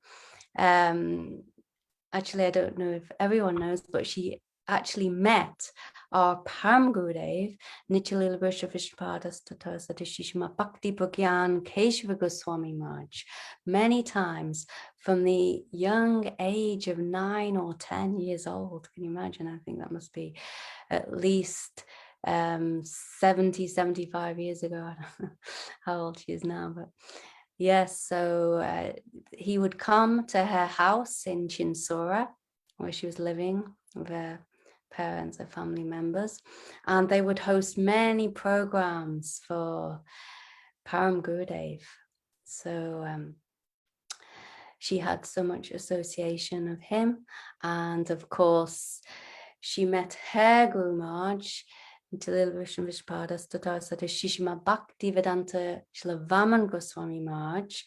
Actually, I don't know if everyone knows, but she actually met our Param Gurudev, Nityalila Vishpadas Tata Satishishma Bhakti Bhagyan Keshava Goswami Maharaj, many times from the young age of 9 or 10 years old. Can you imagine? I think that must be at least 70, 75 years ago. I don't know how old she is now, but yes, so he would come to her house in Chinsora, where she was living with her parents, her family members, and they would host many programs for Param Gurudev. So she had so much association of him, and of course she met her Guru Maharaj, Nityalila Vishpadas Tata Shishima Bhakti Vedanta Srila Vaman Goswami Maharaj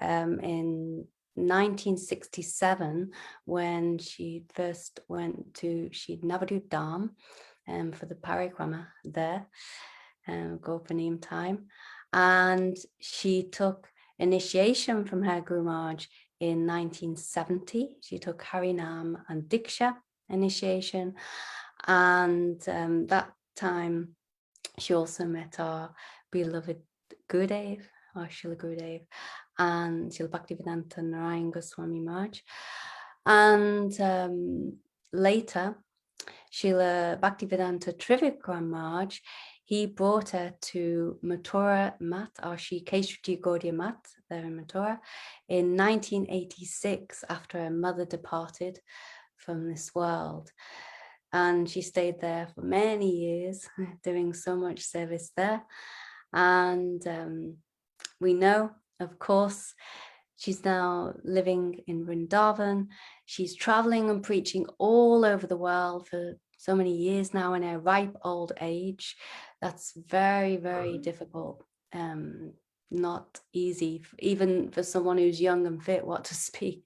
in 1967, when she first went to Navadvip Dham for the parikrama there, Gopanim time, and she took initiation from her Guru Maharaj in 1970. She took Harinam and Diksha initiation, and that time she also met our beloved Gurudev, our Srila Gurudev, and Srila Bhaktivedanta Narayan Goswami Maharaj. And later, Srila Bhaktivedanta Trivikram Maharaj, he brought her to Mathura Mat, our Shri Keshavaji Gaudiya Mat, there in Mathura, in 1986, after her mother departed from this world. And she stayed there for many years, doing so much service there. And we know, of course, she's now living in Vrindavan. She's traveling and preaching all over the world for so many years now in her ripe old age. That's very, very difficult. Not easy, even for someone who's young and fit, what to speak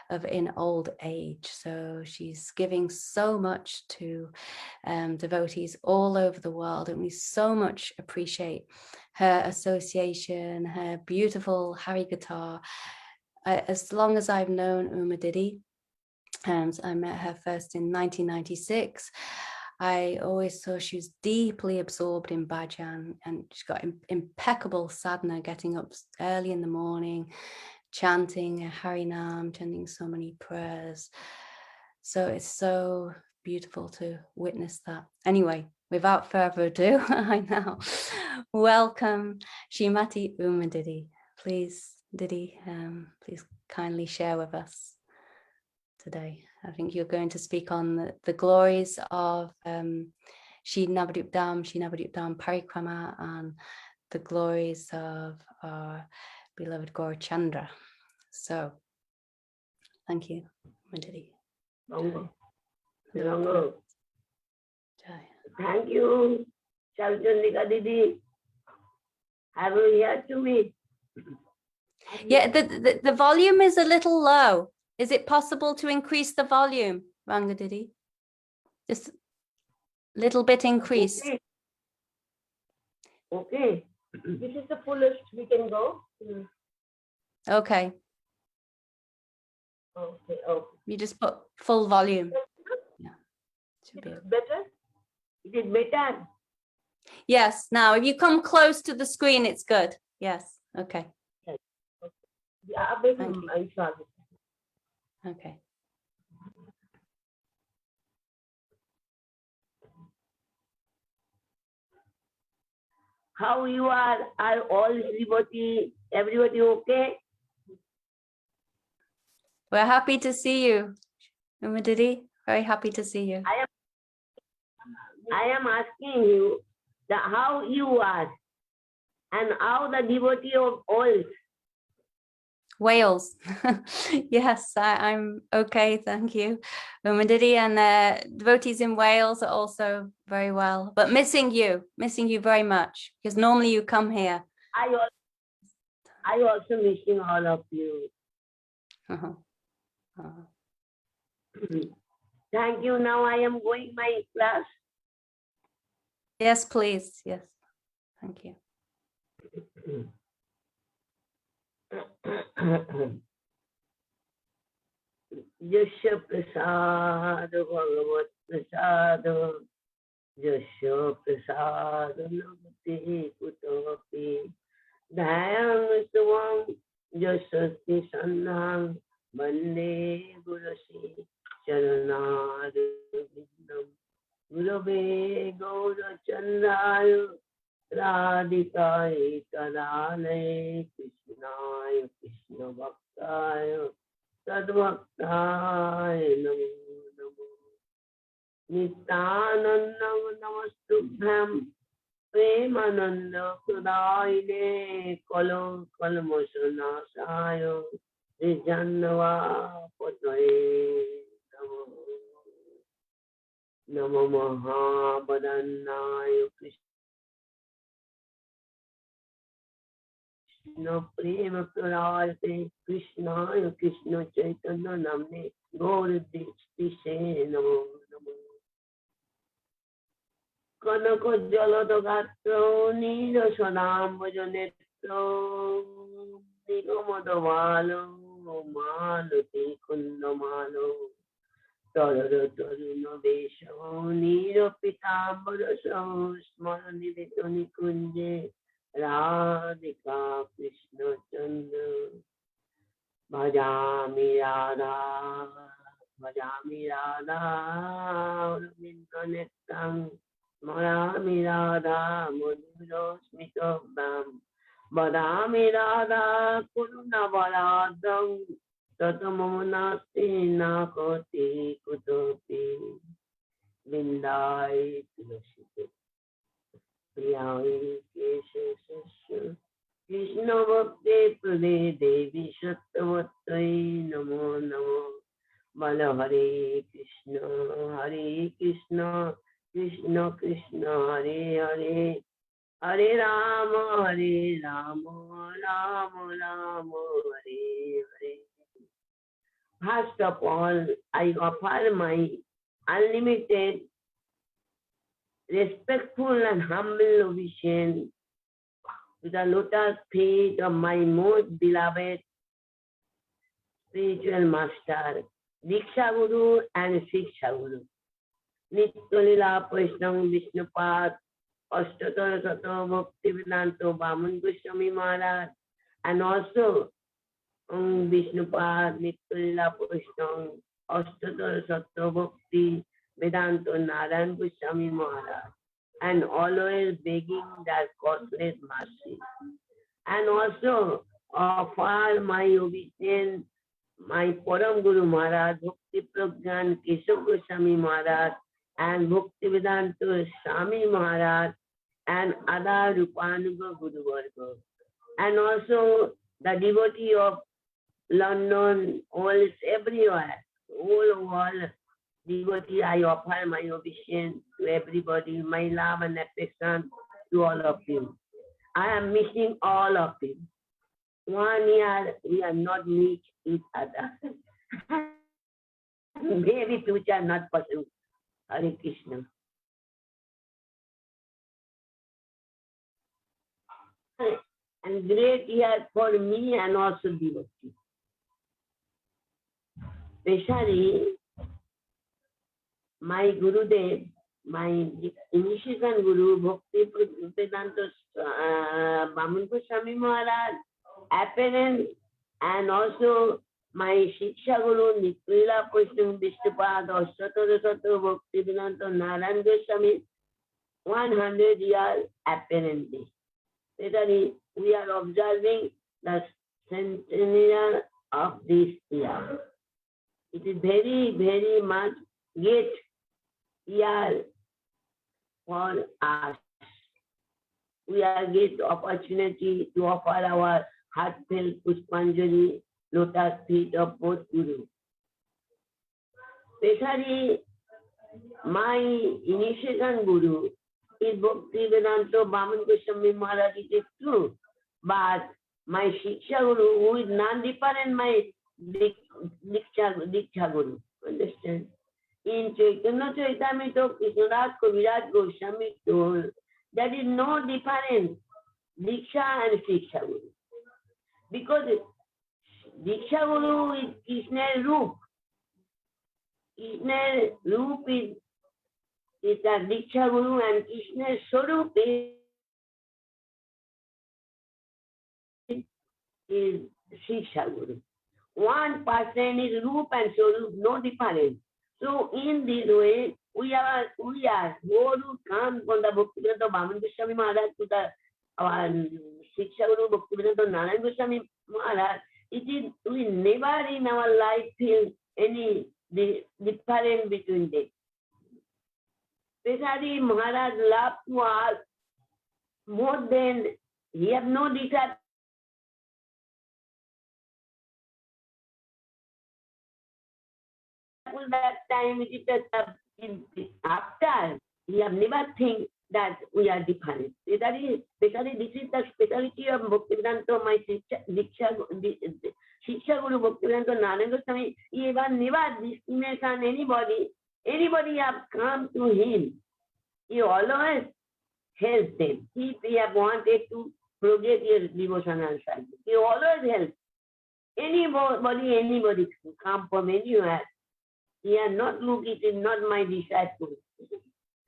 of in old age. So she's giving so much to devotees all over the world, and we so much appreciate her association, her beautiful Hari guitar. As long as I've known Uma Didi, I met her first in 1996, I always saw she was deeply absorbed in bhajan, and she's got impeccable sadhana, getting up early in the morning, chanting a Harinam, chanting so many prayers. So it's so beautiful to witness that. Anyway, without further ado, I now welcome Srimati Uma Didi. Please, Didi, please kindly share with us today. I think you're going to speak on the glories of Shri Navadvipdam Parikrama, and the glories of our beloved Gaur Chandra. So, thank you, Madhuri. Thank you, Chalchandika Didi. Have you heard to me? Yeah, the volume is a little low. Is it possible to increase the volume, Ranga Didi? Just a little bit increase. Okay. This is the fullest we can go. Okay. Okay. You just put full volume. Yeah. Should be better? Is it better? Yes. Now, if you come close to the screen, it's good. Yes. Okay. Yeah, Thank you. Okay. How you are? Are all everybody okay? We're happy to see you, Umadidi. Very happy to see you. I am asking you how you are and how the devotee of all. Wales. Yes, I'm okay, thank you. Umadidi, and devotees in Wales are also very well, but missing you very much, because normally you come here. I also missing all of you. Thank you. Now I am going my class. Yes, please. Yes. Thank you. Yasya prasad bhagavat prasad Yasya prasad namate kutopi Dhyam suvam Yasati sannam Bande gurasi Charanadvindam Gurave Gaura Chandraya Radhikaya Kadalaya Krishnaya Krishna Bhaktaya Sadbhaktaya Namo Namo Nityanandam Namastubhyam Premananda Sudhaine Kalo Kalmasanasayo Vijannava Patvaye Namo Namo Mahabhadanaya Krishna Prema Purate Krishna Krishna Chaitanya Namne Gaurudishti Namo Namo Kanaka Jalada Gatro Nira Swadam Vajanetro Nigamadavalo Maluti Kundamalo Tarara Taruna Vesho Nira Pitambaraso Smarani Vitoni Kunje Radhika Krishna Chandra Bhajami Radha Vinkanettam Marami Radha Muduro Smitobam Bhadami Radha Kuruna Varadam Tatamunati Nakoti Kutopi Vindai Tulashite Priyai Kesha Krishna Bhakti Prade Devi Sattvatai Namo Namo Bala Hare Krishna Krishna Krishna Hare Hare Hare Rama Rama Rama Hare Hare. First of all, I offer my unlimited, respectful and humble obeisance to the lotus feet of my most beloved spiritual master, Diksha Guru and Shiksha Guru. Nityalila Vaishnavi Vishnupad, Ashtatara Sato Bhakti Vedanto Vaman Goswami Maharaj, and also Vishnupad, Nityalila Vaishnavi, Ashtatara Sato Bhakti Vedanto Narayan Goswami Maharaj, and always begging that causeless mercy. And also offer my obeisance, my Param Guru Maharaj, Bhakti Pragyan Keshav Goswami Maharaj, and Bhakti Vedanta Swami Maharaj, and other Rupanuga Guru Varga. And also the devotee of London, all everywhere, all over devotee, I offer my obeisance to everybody, my love and affection to all of you. I am missing all of you. 1 year we are not meet each other. Maybe future not possible. Hare Krishna. And great year for me and also devotee. Especially my Gurudev, my initiation Guru, Bhakti Vedanta Vaman Goswami Maharaj, apparent, and also my Shiksha Guru, Nityalila Vaishnavi Vishnupad, Ashtatara Sato Bhakti Vedanta Narayan Goswami, 100 years apparently. Especially we are observing the centennial of this year. It is very, very much great year for us. We are get opportunity to offer our heartfelt Pushpanjali, lotus feet of both Guru. Especially my initiation Guru is Bhakti Vedanta Vaman Goswami Maharaj, it is true. But my Shiksha Guru, who is non-different, my Diksha Guru, understand? In Chaitanya Charitamrita, Krishnadas Kaviraj Goswami told there is no difference, Diksha and Shiksha Guru. Because Diksha Guru is Krishna's Roop. Krishna's Roop is a Diksha Guru, and Krishna's Swarup is Shiksha Guru. One person is Roop and Swarup, no difference. So in this way, we are who come from the Bhakti Vedanta Vaman Goswami Maharaj to the our Shiksha Guru Bhakti Vedanta Narayan Goswami Maharaj. It is we never in our life feel any difference between them. Especially Maharaj loved to us more than he have no desire. That time it is after we have never think that we are different. Especially this is the speciality of Bhakti Vedanta, my Shiksha Guru Bhakti Vedanta Narayan Goswami. He even never discrimination anybody. Anybody have come to him, he always helps them. If he have wanted to progress his devotional cycle, he always helps. Anybody come from anywhere. He has not looked, it is not my disciple.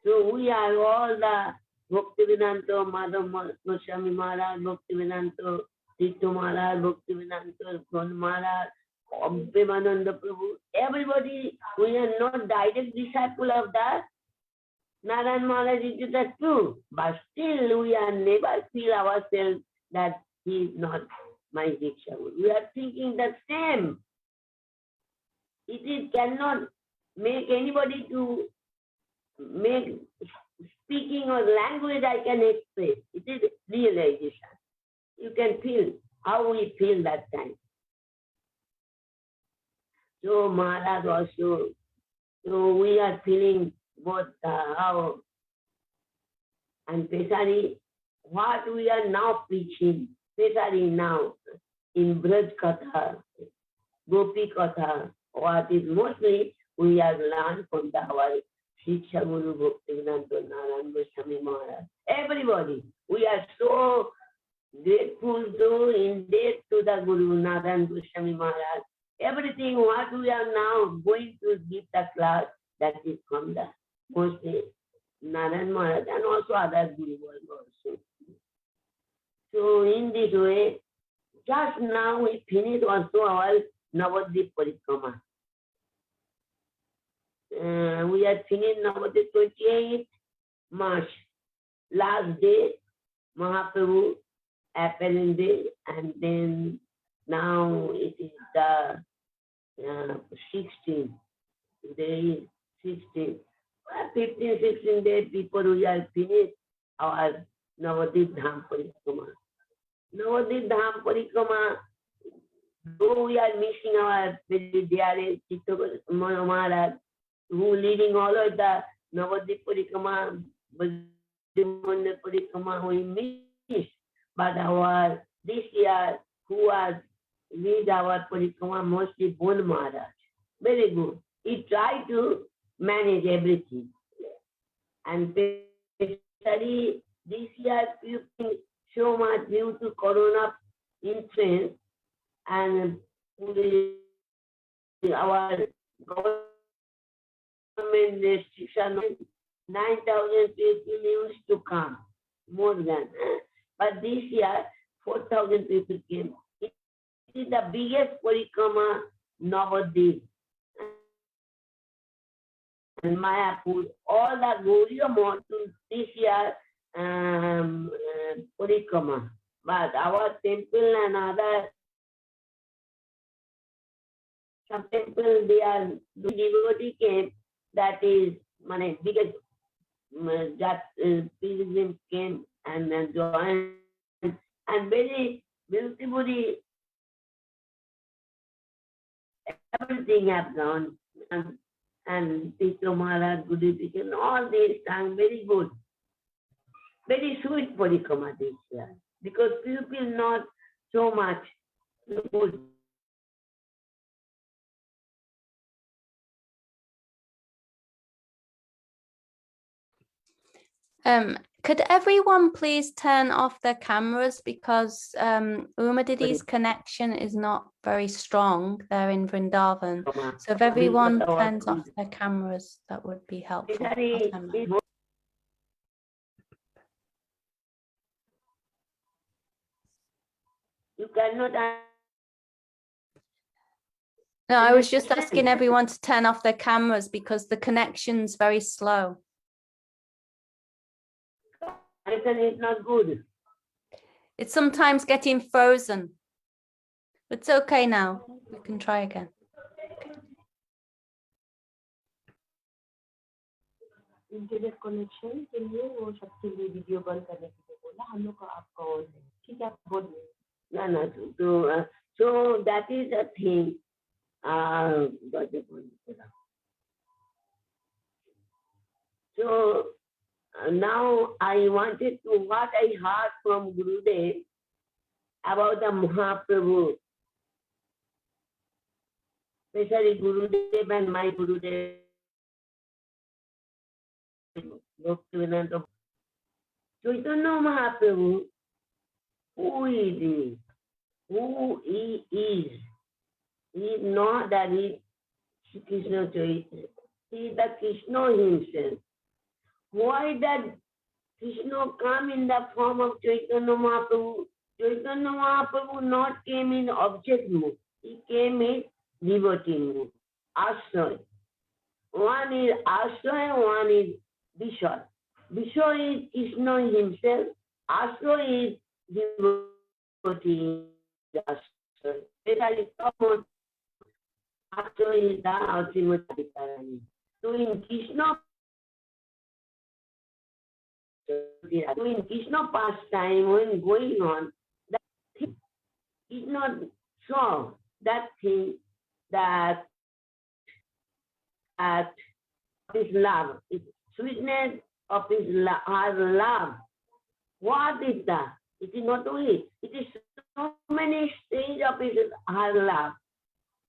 So we are all the Bhakti Vedanta, Madhava Goswami Maharaj, Bhakti Vedanta, Tito Maharaj, Bhakti Vedanta, Guru Maharaj, Abhimananda Prabhu. Everybody, we are not direct disciple of that. Narayan Maharaj, it is the true. But still we are never feel ourselves that he is not my Diksha. We are thinking the same. It cannot make anybody to make speaking or language I can express. It is realization. You can feel how we feel that time. So Maharaj also, so we are feeling both how and especially what we are now preaching, especially now in Braj Katha, Gopi Katha, what is mostly we have learned from our Shiksha Guru Bhakti Vedanta Narayan Goswami Maharaj. Everybody, we are so grateful to in debt to the Guru Narayan Goswami Maharaj. Everything what we are now going to give the class, that is from the mostly Narayan Maharaj and also other Gurus also. So in this way, just now we finished also our Navadvip Parikrama. We are finished Navadvip 28th March. Last day, Mahaprabhu appearing day, and then now it is the 16th. Today is 16th. 15, 16 days before we are finished our Navadvip Dham Parikrama. Navadvip Dham Parikrama, though we are missing our very dearest Chitta Maharaj, who leading all of the Navadvip Parikrama, Vajramandal Parikrama, we miss. But our this year, who was lead our Parikrama, mostly Bon Maharaj. Very good. He tried to manage everything. And especially this year, people so much due to Corona influence and our government restriction, 9,000 people used to come, more than. But this year, 4,000 people came. It is the biggest Parikrama Navadvip. And Mayapur, all the Gaudiya mountains this year Parikrama. But our temple and other some temple they are devotee came, that is biggest that pilgrim came and joined, and very beautifully everything have gone. And Tito Maharaj, Gurudeva, all these sang very good. Very sweet Parikrama this year. Because people not so much good. Could everyone please turn off their cameras, because Umadidi's connection is not very strong there in Vrindavan. So if everyone turns off their cameras, that would be helpful. You cannot. No, I was just asking everyone to turn off their cameras because the connection's very slow. Connection is not good. It's sometimes getting frozen. It's okay now. We can try again. Internet connection के लिए वो सबके लिए video बंद करने के लिए बोला, हम लोग को आपका ऑन है, ठीक है, आप बोल ना तो so that is a thing. So now I wanted to what I heard from Gurudev about the Mahaprabhu, especially Gurudev and my Gurudev. Chaitanya Mahaprabhu, who is he? Who he is? He is not that he is Krishna Chaitanya. He is the Krishna himself. Why did Krishna come in the form of Chaitanya Mahaprabhu? Chaitanya Mahaprabhu not came in object mood. He came in devotee mood. Ashraya. One is Ashraya, one is Vishwa. Vishwa is Krishna himself. Ashraya is devotee. Ashraya is the ultimate Adhikarani. So in Krishna pastime, when going on, that thing is not so. That thing that his love, his sweetness of his love. What is that? It is not only. It is so many stages of his love.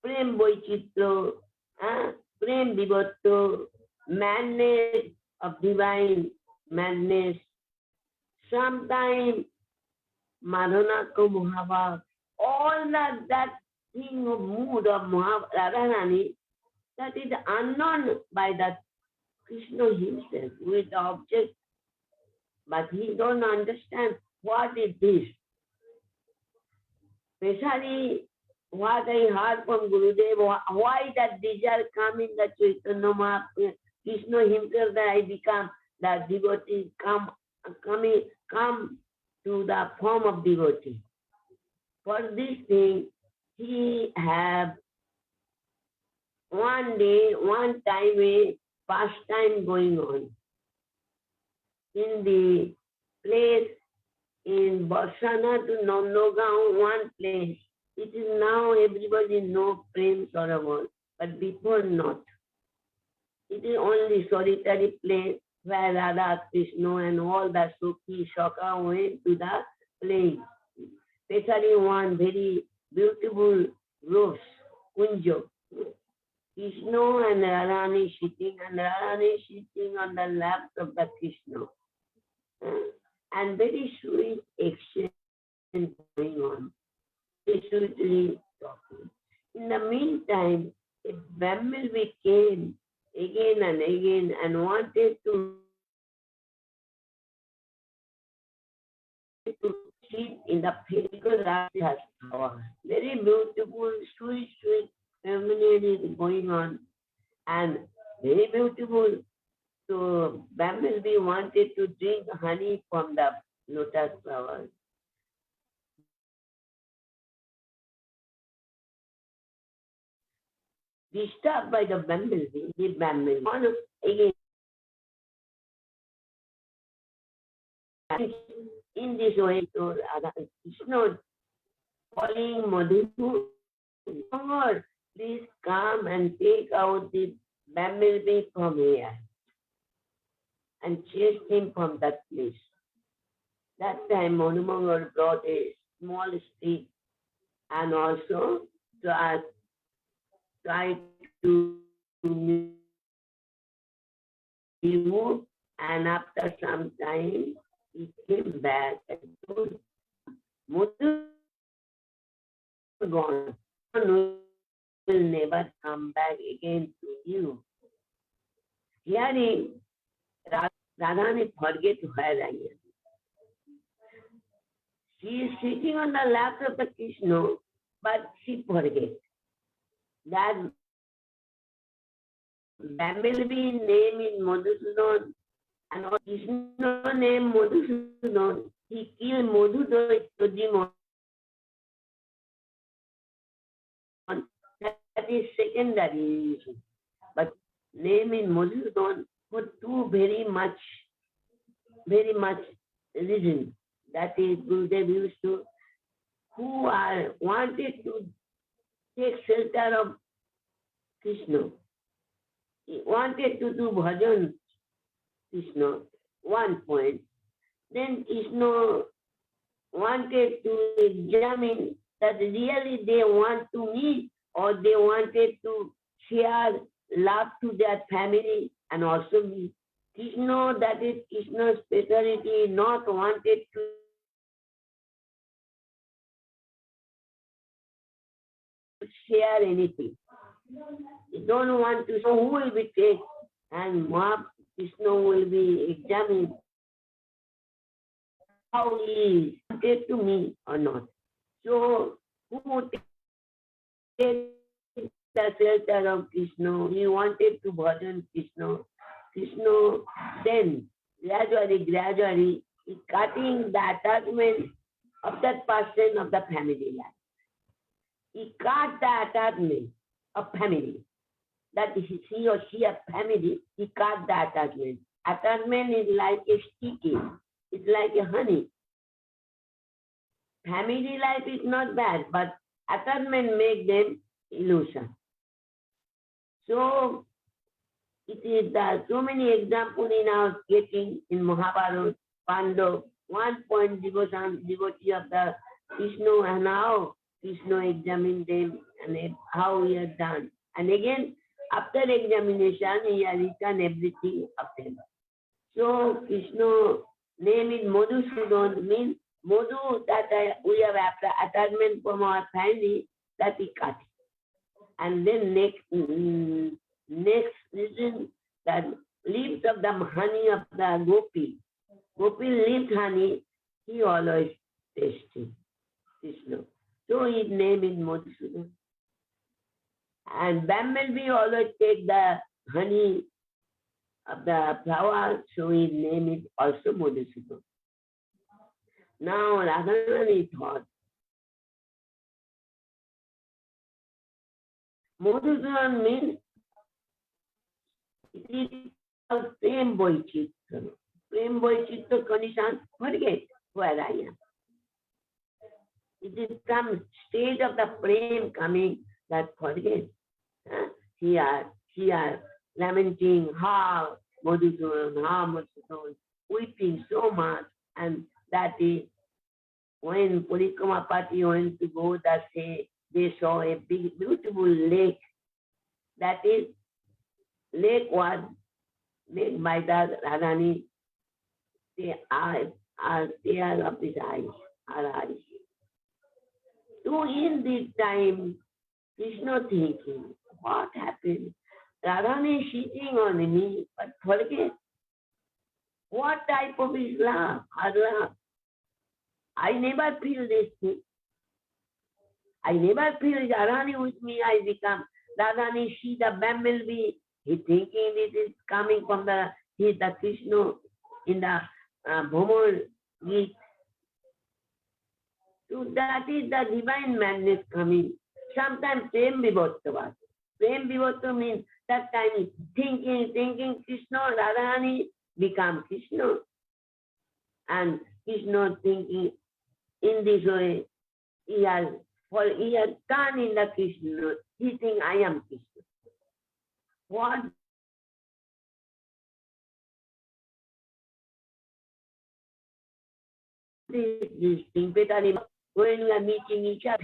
Prem Boichitro, Prem Divoto, madness of divine madness. Sometimes Madhana ko Muhava, all that mood of Radharani, that is unknown by the Krishna himself with the object, but he don't understand what is this. Especially what I heard from Gurudeva, why that desire come in the Chaitanya Mahaprabhu. Krishna himself that I become that devotee come to the form of devotee. For this thing, he have one time a pastime going on in the place in Barsana to Nandogaon, one place. It is now everybody know Prem Sarovar, but before not. It is only solitary place where Radha, Krishna and all the Sukhi, Shaka went to the place. Especially one very beautiful rose, Kunjo. Krishna and Radharani sitting, and Radharani sitting on the lap of the Krishna. And very sweet exchange going on. Very sweetly talking. In the meantime, a bumblebee came again and again and wanted to sit in the physical Radha's flower. Very beautiful, sweet, femininity going on, and very beautiful. So bumblebee wanted to drink honey from the lotus flower. Disturbed by the bumblebee again. In this way, so Krishna calling Madhu, Lord, please come and take out the bumblebee from here and chase him from that place. That time Madhumangal brought a small stick and also tried to remove, and after some time he came back and told Madhu gone. Will never come back again to you. Hearing, Radharani forget where I am. She is sitting on the lap of the Krishna, but she forgets that bumblebee name is Madhusudan, and Krishna name Madhusudan. He killed Madhu. That is secondary reason. But name in Madhusudan for two very much reason. That is Gurudeva used to, who are wanted to take shelter of Krishna. He wanted to do bhajan Krishna, one point. Then Krishna wanted to examine that really they want to meet or they wanted to share love to their family and also me. Krishna, that is Krishna's speciality, not wanted to share anything. He don't want to know who will be taken, and Krishna will be examined how he wanted to me or not. So who would take the shelter of Krishna? He wanted to bhajan Krishna. Krishna then gradually is cutting the attachment of that person of the family life. He cut the attachment of family. That he or she a family, he cut the attachment. Attachment is like a sticky. It's like a honey. Family life is not bad, but attachment makes them illusion. So it is so many examples in our getting in Mahabharata, Pandav, 1 point devotee of the Krishna, and how Krishna examined them and how he has done. And again, after examination, he has written everything of them. So Krishna name is Madhusudan, means Madhu, that we have after attachment from our family, that we cut. And then next reason that leaves of the honey of the gopi. Gopi leaves honey, he always tasted Krishna. So his name is Madhusudan. And bumblebee always take the honey of the flower, so his name is also Madhusudan. Now Radharani thought, Madhusudan means it is called Prem Boichitra. Prem Boichitra condition, forget where I am. It is some state of the prem coming that forget. Here, lamenting how Madhusudan, weeping so much, and that is when Parikrama party went to go, that they saw a big, beautiful lake. That is, lake was made by the Radhani. They are tears of his eyes, our eyes. So in this time, Krishna thinking, what happened? Radhani is sitting on me, but forget. What type of his love? Her love. I never feel this thing. I never feel Radhani with me, I become. Radhani see the bumblebee. He thinking this is coming from the Krishna in the Bhomor Geet. So that is the divine madness coming. Sometimes Prem Vibhattava. Prem Vibhattava means that time thinking Krishna, Radharani become Krishna. And Krishna thinking in this way, he has turned in the Krishna. He thinks I am Krishna. What is this thing? When we are meeting each other,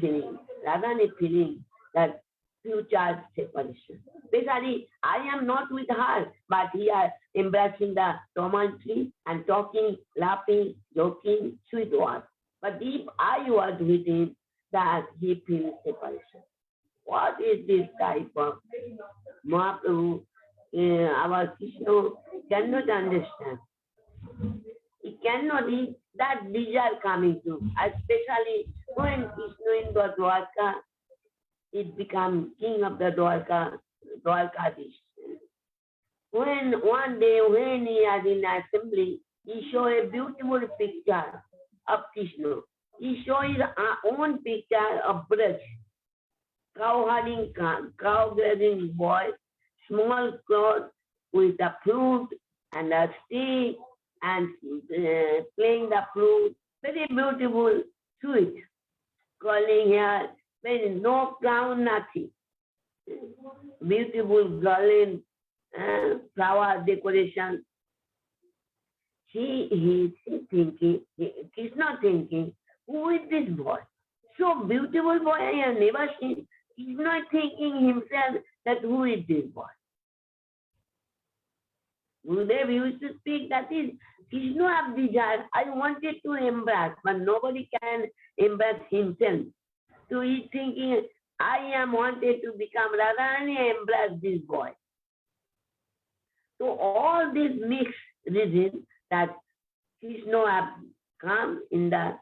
Radharani feeling that future separation. Basically, I am not with her, but he is embracing the romantic and talking, laughing, joking, sweet words. But if I was with him, that he feels separation. What is this type of Mahaprabhu? Our Krishna cannot understand. He cannot, that desire coming to, especially when Krishna in the Dwarka, it become king of the Dwarkadish. When one day when he is in assembly, he show a beautiful picture of Krishna. He show his own picture of Braj, cow-herding, cow-grazing boy, small cloth with a flute and a stick and playing the flute, very beautiful, sweet, calling here, there is no crown, nothing. Beautiful garland, flower decoration. He thinking, Krishna thinking, who is this boy? So beautiful boy I have never seen. He's not thinking himself that who is this boy. Gurudeva used to speak, that is, Krishna have desire. I wanted to embrace, but nobody can embrace himself. So he's thinking, I am wanted to become Radharani, embrace this boy. So all this mixed reason that Krishna have come in the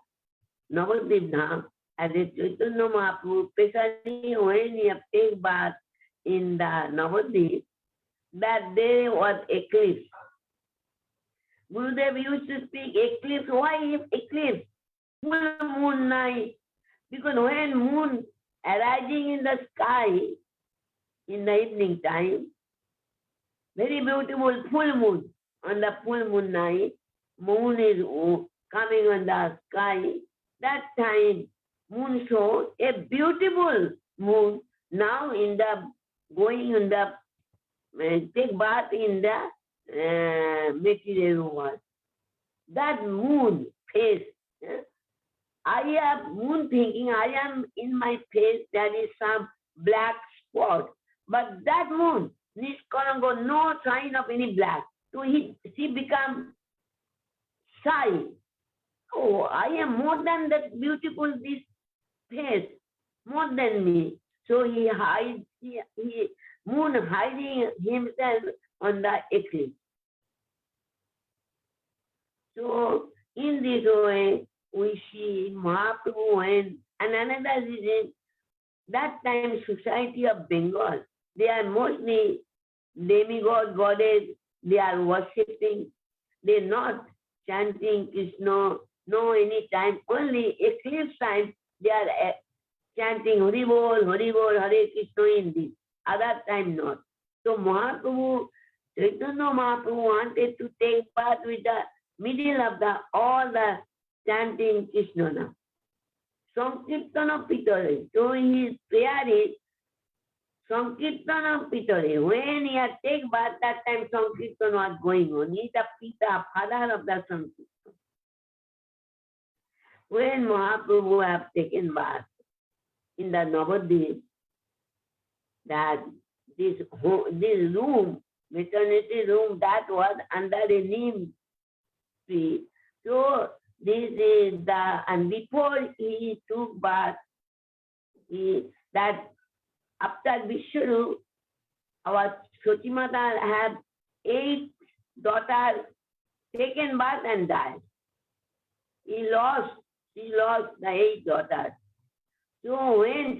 Navadvip Dham as a Chaitanya Mahaprabhu, especially when he have taken bath in the Navadvip, that day was eclipse. Gurudeva used to speak eclipse. Why eclipse? Full moon night. Because when moon arising in the sky in the evening time, very beautiful full moon. On the full moon night, moon is coming on the sky. That time, moon shows a beautiful moon. Now in the going in the take bath in the material world. That moon face. I have moon thinking I am in my face there is some black spot. But that moon, Nishkarango, no sign of any black. So she become shy. Oh, I am more than that beautiful this face, more than me. So he hides, moon hiding himself on the eclipse. So in this way, we see Mahaprabhu and another reason, that time society of Bengal, they are mostly demigod, goddess, they are worshipping, they're not chanting Krishna, no any time, only eclipse time they are chanting Hari Bol, Hare Krishna in this, other time not. So Mahaprabhu, Chaitanya Mahaprabhu wanted to take part with the middle of all the chanting Krishna now. Sankirtana Pitare. So his prayer is Sankirtana Pitare. When he had taken bath, that time Sankirtana was going on. He is the Pita, father of the Sankirtana. When Mahaprabhu have taken bath in the Navadvip, that this room, maternity room, that was under a neem tree. So this is and before he took bath, that after Vishnu, our Sochimata have 8 daughters taken bath and died. She lost the 8 daughters. So when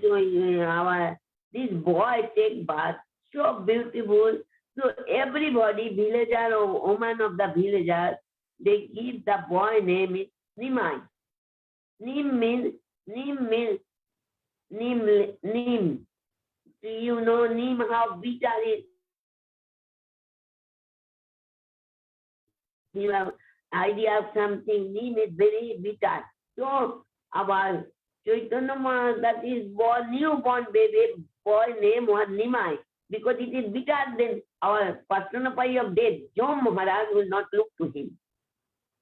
this boy take bath, so beautiful. So everybody, villager or woman of the villager, they give the boy name is Nimai. Neem. Do you know neem, how bitter it is? You have idea of something, neem is very bitter. So our Chaitanya Maharaj, that is newborn baby boy name was Nimai, because it is bitter, then our personified of death, Jom Maharaj will not look to him.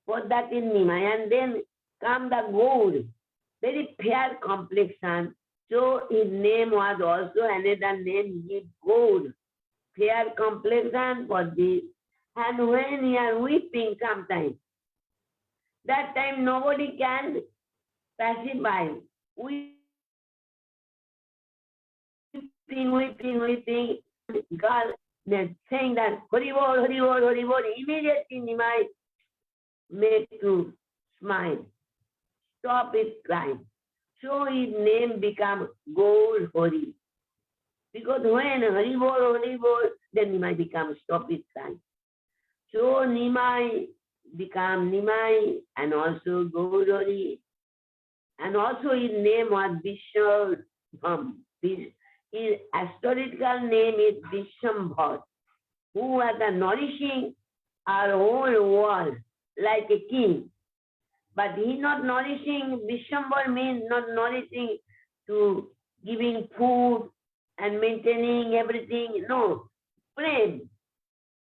For that is Nimai. And then come the Gaur, very fair complexion. So his name was also another name, is Gaur, fair complexion for this. And when he are weeping sometimes, that time nobody can pacify. Weeping, girl, saying that Hari Bol, immediately Nimai made to smile, stop his crying. So his name became Gaur Hari. Because when Hari Bol, then Nimai becomes stop his crying. So Nimai became Nimai and also Gaur Hari. And also his name was Vishwabham. His historical name is Vishwabham, who was nourishing our whole world like a king. But he not nourishing, Vishwabham means not nourishing to giving food and maintaining everything. No, prem.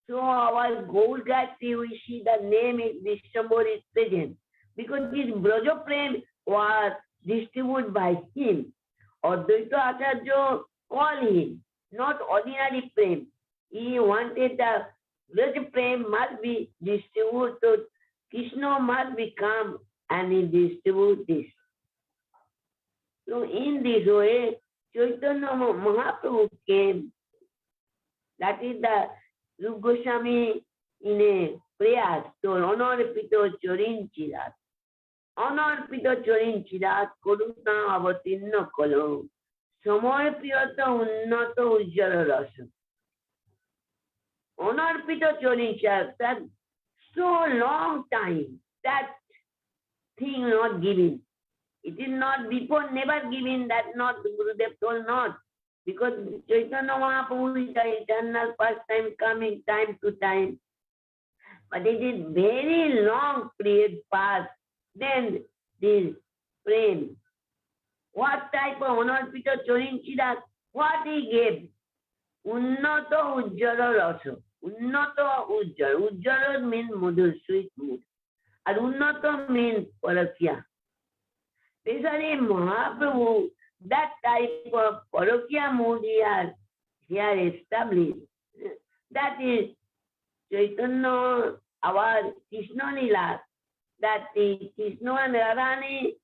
So our Gaur Gayatri, we see the name is Vishwabham is present. Because this Braja Prem was distributed by him. Advaita Acharya called him, not ordinary Prem. He wanted the Braja Prem must be distributed, Krishna must become, and he distribute this. So in this way, Chaitanya Mahaprabhu came. That is the Rupa Goswami in a prayer, so Anarpito Chorin Chirat. Anarpito Chorin Chirat, Koruna Avatinna Kolo, Samoy Piyata Unnato Ujjara Rasa. Anarpito Chorin Chirat, that so long time, that thing not given. It is not before, never given, that not Gurudev told not. Because Chaitanya Mahaprabhu is the eternal first time coming time to time. But it is very long period past. Then this prem. What type of Anarpita Chorin Chirat? What he gave? Unnato Ujjara Rasa. Unnato Ujjara. Ujjara means Madhur, sweet mood. And Unnato means Parakya. Especially Mahaprabhu, that type of Parakya mood he has established. That is Chaitanya, our Krishna Lila, that the Krishna and Radharani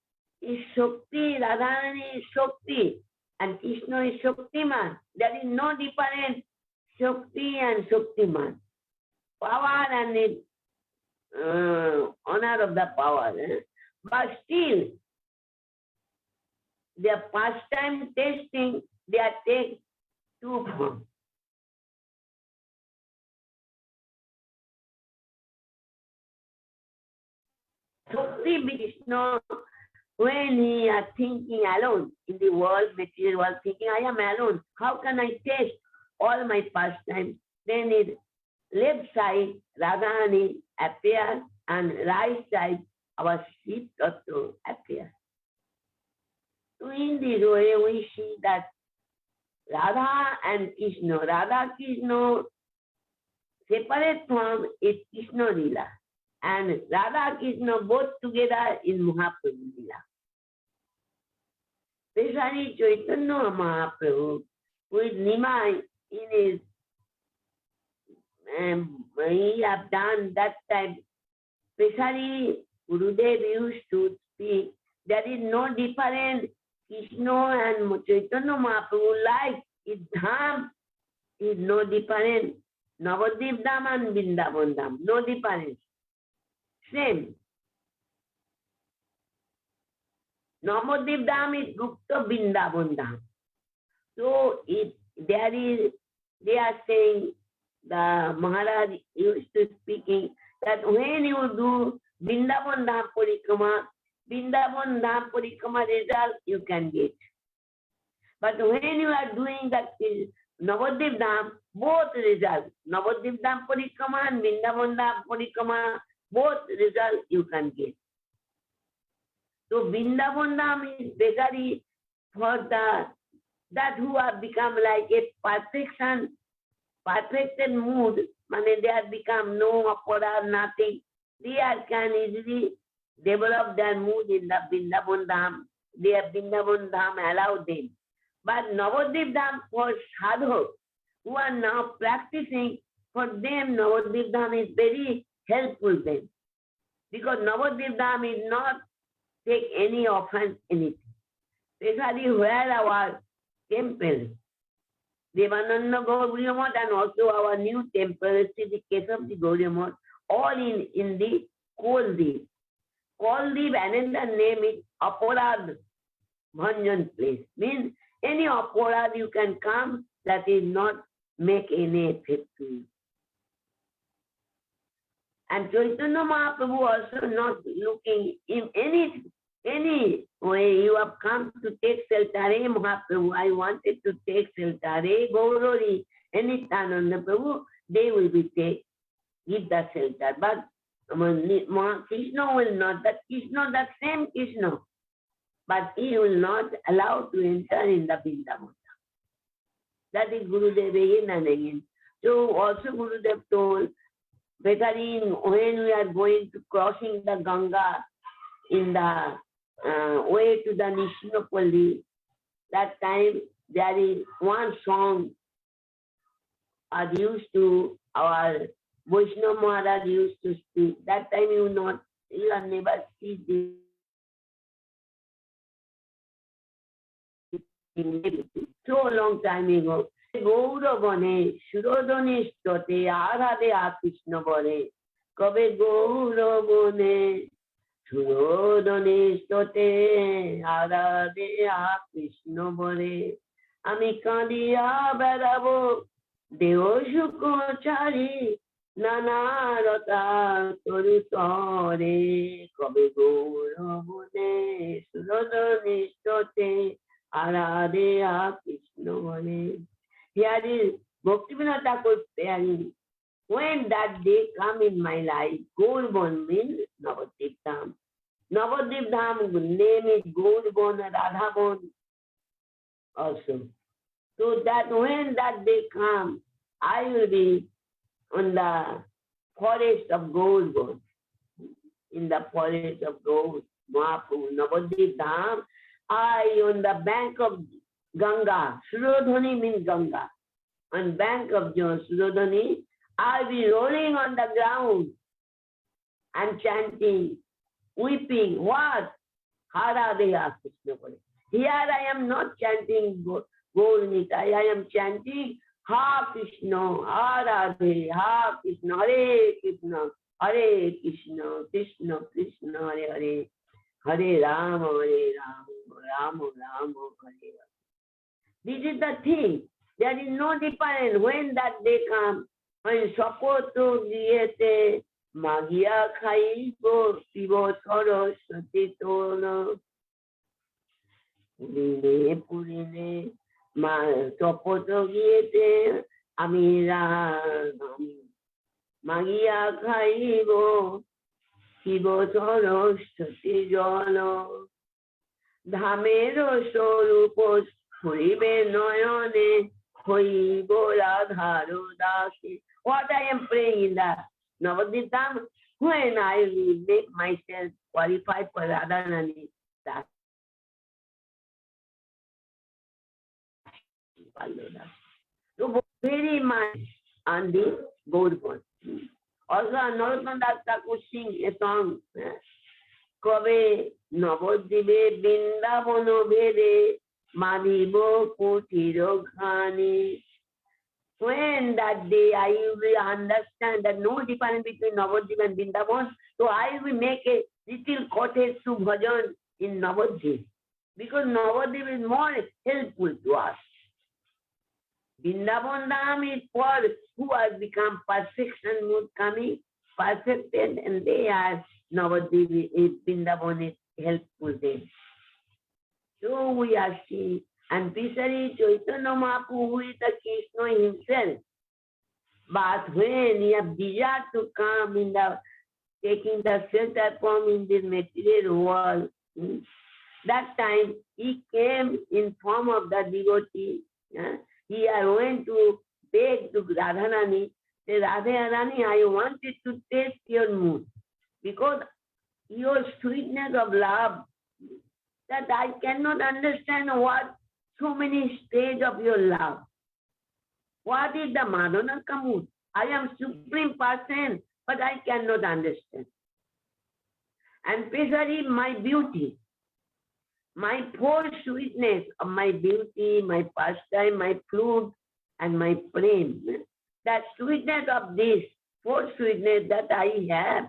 is Shakti, Radharani is Shakti, and Krishna is Shaktiman. There is no difference, Shakti and Shaktiman. Power and honor of the power. But still, their pastime tasting, they are take two forms. So see Vishnu, when he is thinking alone in the world, material world, thinking, I am alone, how can I taste all my pastimes? Then his left side, Radharani appears, and right side, our Shiv Tattva appears. So in this way, we see that Radha and Krishna, Radha Krishna separate form is Krishna Lila, and Radha Krishna both together in Mahaprabhu Lila. Especially Chaitanya Mahaprabhu, who is Nimai in his, he have done that time, especially Gurudeva used to speak, there is no difference. Krishna and Chaitanya Mahaprabhu life is Dham, is no difference. Navadvip Dham and Vrindavan Dham, no difference. Same. Navadvip Dham is Gupta Vrindavan Dham. So they are saying, the Maharaj used to speaking, that when you do Vrindavan Dham Parikrama result you can get. But when you are doing that Navadvip Dham, both results, Navadvip Dham Parikrama and Vrindavan Dham Parikrama, both results you can get. So Vrindavan Dham is basically for that who have become like a perfected mood, meaning they have become no apara, nothing. They can easily develop their mood in the Vrindavan Dham. Their Vrindavan Dham allow them. But Navadvip Dham for sadhak who are now practicing, for them Navadvip Dham is very helpful then. Because Navadvip Dham is not take any offense anything. Especially where our temple, Devananda Gaudiya Math, and also our new temple, the Kesavji Gaudiya Math, all in the Koldeep. Koldeep, another name is Aparad Bhanjan place. Means any aparad you can come, that is not make any effect to you. And Chaitanya Mahaprabhu also not looking in any way you have come to take shelter. Hey Mahaprabhu, I wanted to take shelter. Hey Gaurori, any Nityananda Prabhu, they will be give the shelter. But Krishna will not. That Krishna, that same Krishna, but he will not allow to enter in the Vrindavan. That is Gurudeva again and again. So also Gurudev told, better when we are going to crossing the Ganga in the way to the Nishinapalli, that time there is one song are used to, our Vaishnavi Maharaj used to speak. That time you have never seen this. So long time ago. Gauravane, Surodhane Stote, Arade Krishna Bore, Kabe Gauravane, Surodhane Stote, Arade Krishna Bore, Ami Kandiya Berabo, Deo Shuko Chari, Nana Rata Torutore, Kabe Gauravane, Surodhane Stote, Arade Krishna Bore. Here is Bhaktivinoda Thakur saying, when that day come in my life, Gauravan means Navadvip Dham. Navadvip Dham name is Gauravan, Radhavan also. So that when that day come, I will be on the forest of Gauravan, in the forest of Gauravan, Mahaprabhu, Navadvip Dham. I on the bank of Ganga, Surodhani means Ganga. On bank of Surodhani, I'll be rolling on the ground and chanting, weeping. What? Haradeya Krishna Bole. Here I am not chanting Gaurnita, I am chanting Ha Krishna, Harade, Ha Krishna, Hare Krishna, Hare Krishna, Krishna Krishna, Hare Hare, Hare Rama, Rama Rama, Hare Hare. This is the thing. There is no difference when that day comes. When Sapoto Diete Magia Khaibo Pivo Saraswati Tono Purine Purine Ma Sapoto Diete Amira Magia Khaibo Pivo Saraswati Jono Dhamero Sorupos Puribe Noyone Hoibo Radharo Dasi. What I am praying in the Navaditam, when I will make myself qualified for Radharani, that so very much on the Gaurapad. Also, Narottam Das Thakur sing a song. Kove Navadive Bindavano Vede Madhibo Kutiro Khani. When that day I will understand that no difference between Navadvip and Vrindavan, so I will make a little cottage to bhajan in Navadvip, because Navadvip is more helpful to us. Vrindavan Dham is for who has become perfection mood coming, perfected, and they are Navadvip is Vrindavan is helpful them. So we are seeing. And Pisari Chaitanya Mahaprabhu, who is the Krishna himself. But when he has desired to come in the taking the shelter form in this material world, that time he came in form of the devotee. He went to beg to Radharani, say, Radharani, I wanted to taste your mood, because your sweetness of love, that I cannot understand what so many stages of your love. What is the Madhanaka mood? I am supreme person, but I cannot understand. And especially my beauty, my four sweetness of my beauty, my pastime, my flute, and my flame. That sweetness of this four sweetness that I have,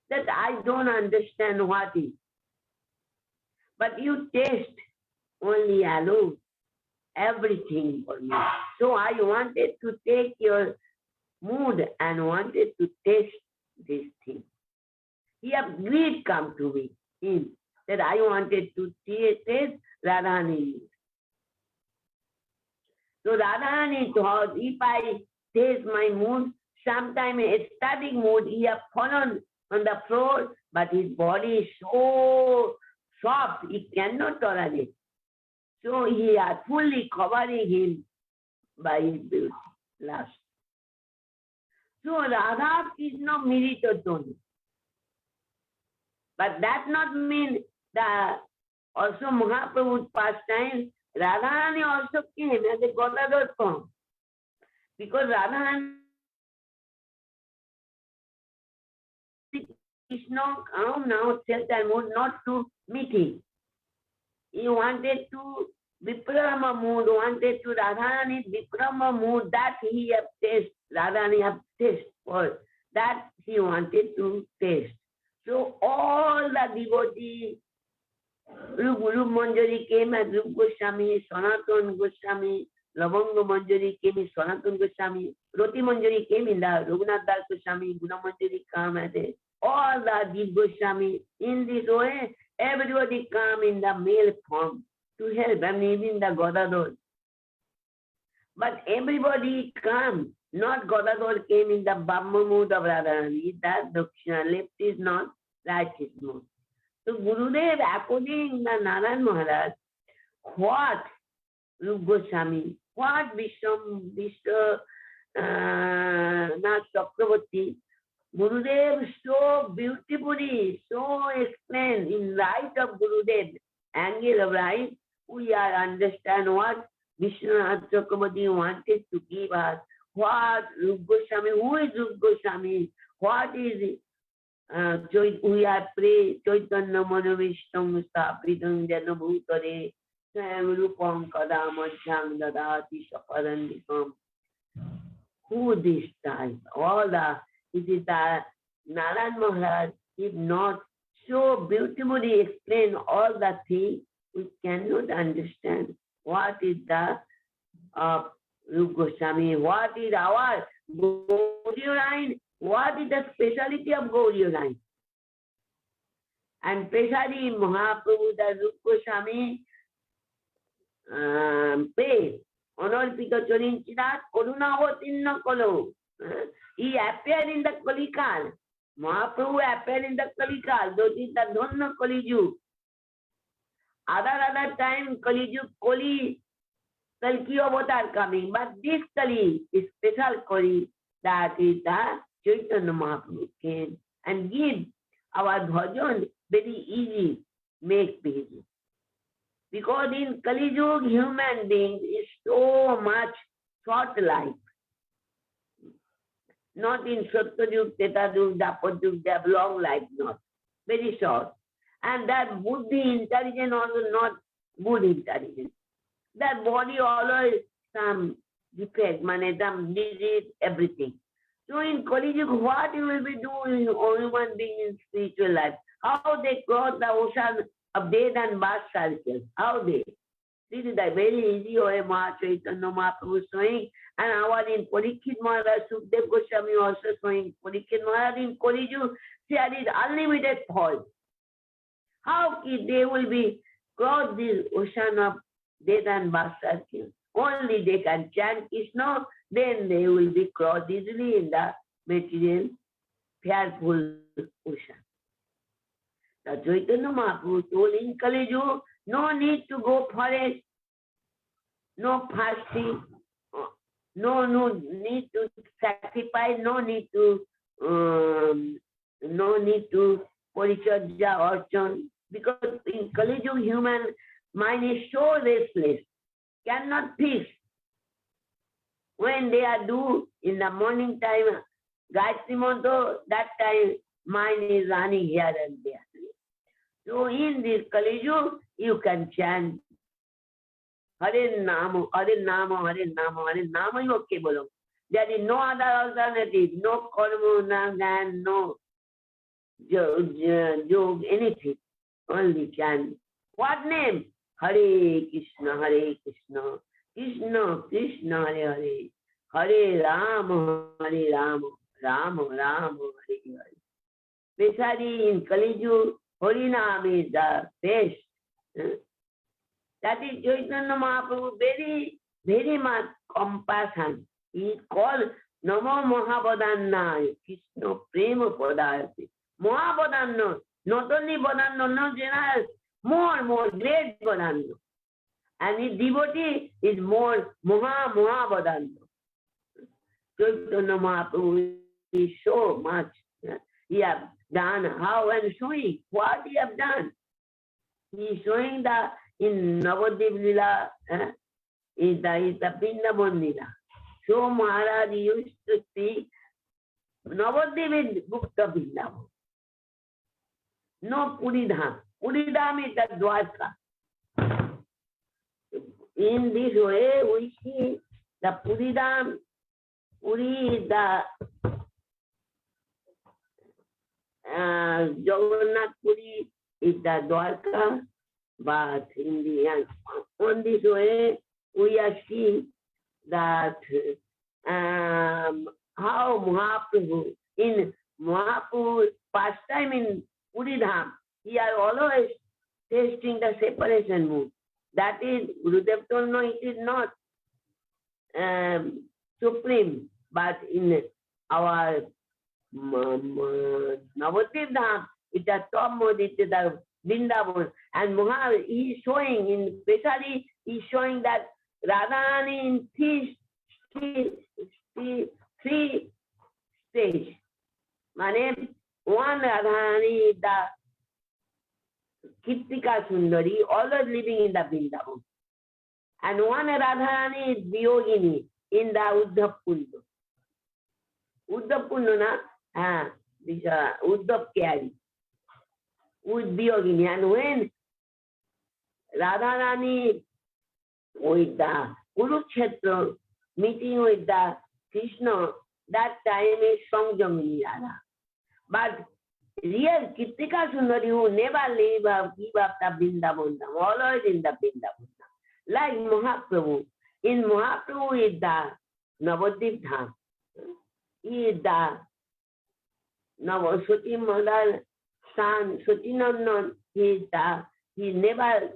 that I don't understand what is. But you taste only alone everything for me. So I wanted to take your mood and wanted to taste this thing. He had greed come to me, him, that I wanted to taste Radharani. So Radharani thought, if I taste my mood, sometime ecstatic mood, he had fallen on the floor, but his body is so soft, he cannot tolerate. So he is fully covering him by his beauty, lust. So Radha Krishna Miritotoni. But that not mean that also Mahaprabhu's pastime, Radharani also came as a Godador form. Because Radharani Krishna come now, shelter mood, not to meet him. He wanted to Viprama mood, wanted to Radharani Viprama mood, that he have taste, Radharani have taste for, that he wanted to taste. So all the devotees, Rup Manjari came as Rup Goswami, Sanatana Goswami, Lavanga Manjari came as Sanatana Goswami, Roti Manjari came in the Raghunath Das Goswami, Guna Manjari come as all the Dev Goswami. In this way, everybody come in the male form to help, and even the Godador. But everybody come, not Godador came in the Brahma mood of Radharani, that Dakshina, left is not, right is not. So Gurudev, according to Narayan Maharaj, what Rup Goswami, what Vishwanath Chakravarti, Gurudev so beautifully, so explained in light of Gurudev, angle of light, we are understand what Vishwanath Chakravarti wanted to give us, what Rup Goswami, who is Rup Goswami, what is we are pray Chaitanya Manavishtam Sthapitam Jana Bhutare Swayam Rupam Kadamachyam Dadati Saparandikam. Who this time? All the, it is the Narayan Maharaj did not so beautifully explain all the things, we cannot understand what is the Rupa Goswami, what is our Gaudiya line, what is the speciality of Gaudiya line. And especially Mahaprabhu, the Rupa Goswami paid Anarpita Charinchita Karunavatinna Kalo. He appeared in the Kalikal. Mahaprabhu appeared in the Kalikal, that is the Dhanna Kaliju. Other time Kaliju, Kalki avatar coming, but this Kali is special Kali, that is the Chaitanya Mahaprabhu came and give our bhajan very easy, make easy. Because in Kali Yuga, human beings is so much short life. Not in Satyayuga, Tretayuga, Dwapar, they have long life, not. Very short. And that Buddhi intelligence also not good intelligence. That body always some defect, some disease, everything. So in Kali Yuga, what you will be doing, human being in spiritual life? How they cross the ocean of death and birth cycles? How they? This is the very easy way Maha Chaitanya Mahaprabhu showing, and our in Parikshit Maharaj, Sukdev Goswami also showing. Parikshit Maharaj in Kali Yuga, there is unlimited fault. How they will be cross this ocean of death and birth cycles? Only they can chant Krishna, then they will be crossed easily in the material, fearful ocean. The Chaitanya Mahaprabhu told in Kali Yuga, no need to go forest, no fasting, no need to sacrifice, no need to paricharya archan, because in Kali Yuga human mind is so restless, cannot fix. When they are due in the morning time, Gayatri Mantra, that time mind is running here and there. So in this Kali Yuga, you can chant Hare Nama, Hare Nama, Hare Nama, Hare Nama, you okay, bolo. There is no other alternative, no karma, no gyan, no jog, anything. Only chant. What name? Hare Krishna, Hare Krishna, Krishna Krishna, Hare Hare, Hare Rama, Hare Rama, Rama Rama, Hare Hare. Especially in Kali Yuga, Harinam is the best. That is Chaitanya Mahaprabhu, very, very much compassion. He is called Namo Mahabadanna, Krishna Prema Padayati. Mahabadanna, not only Badanna, no generous, more great Badanna. And his devotee is more Mahabadanna. Chaitanya Mahaprabhu is so much. He has done how and showing what he has done. He is showing the in Navadip Lila is the Vrindavan Lila. So Maharaj used to speak Navadip is Gupta Vrindavan. No Puridham. Puridham is the Dwarka. In this way we see the Puridham. Puri is the Jagannath Puri is the Dwarka, but in the end, on this way, we are seeing that how Mahaprabhu, in Mahaprabhu's pastime in Puridham, he are always tasting the separation mood. That is, Gurudeva told no, it is not supreme, but in our Navadip Dham, it's a top mode, it is the Vrindavan. And Maharaj is showing, especially he is showing that Radharani in three stage. Mane, one Radharani is the Kirtika Sundari, always living in the Vrindavan. And one Radharani is Vyogini in the Uddhav Kundu. Uddhav Kundu, this Uddhav carry. With Vyogini. And when Radharani with the Kurukshetra meeting with the Krishna, that time is Sangjamini Radha. But real Kritika Sundari who never give up the Vrindavan, always in the Vrindavan. Like Mahaprabhu. In Mahaprabhu is the Navadvip Dham. He is the Navaswati Mother, son, Sutinandan, he never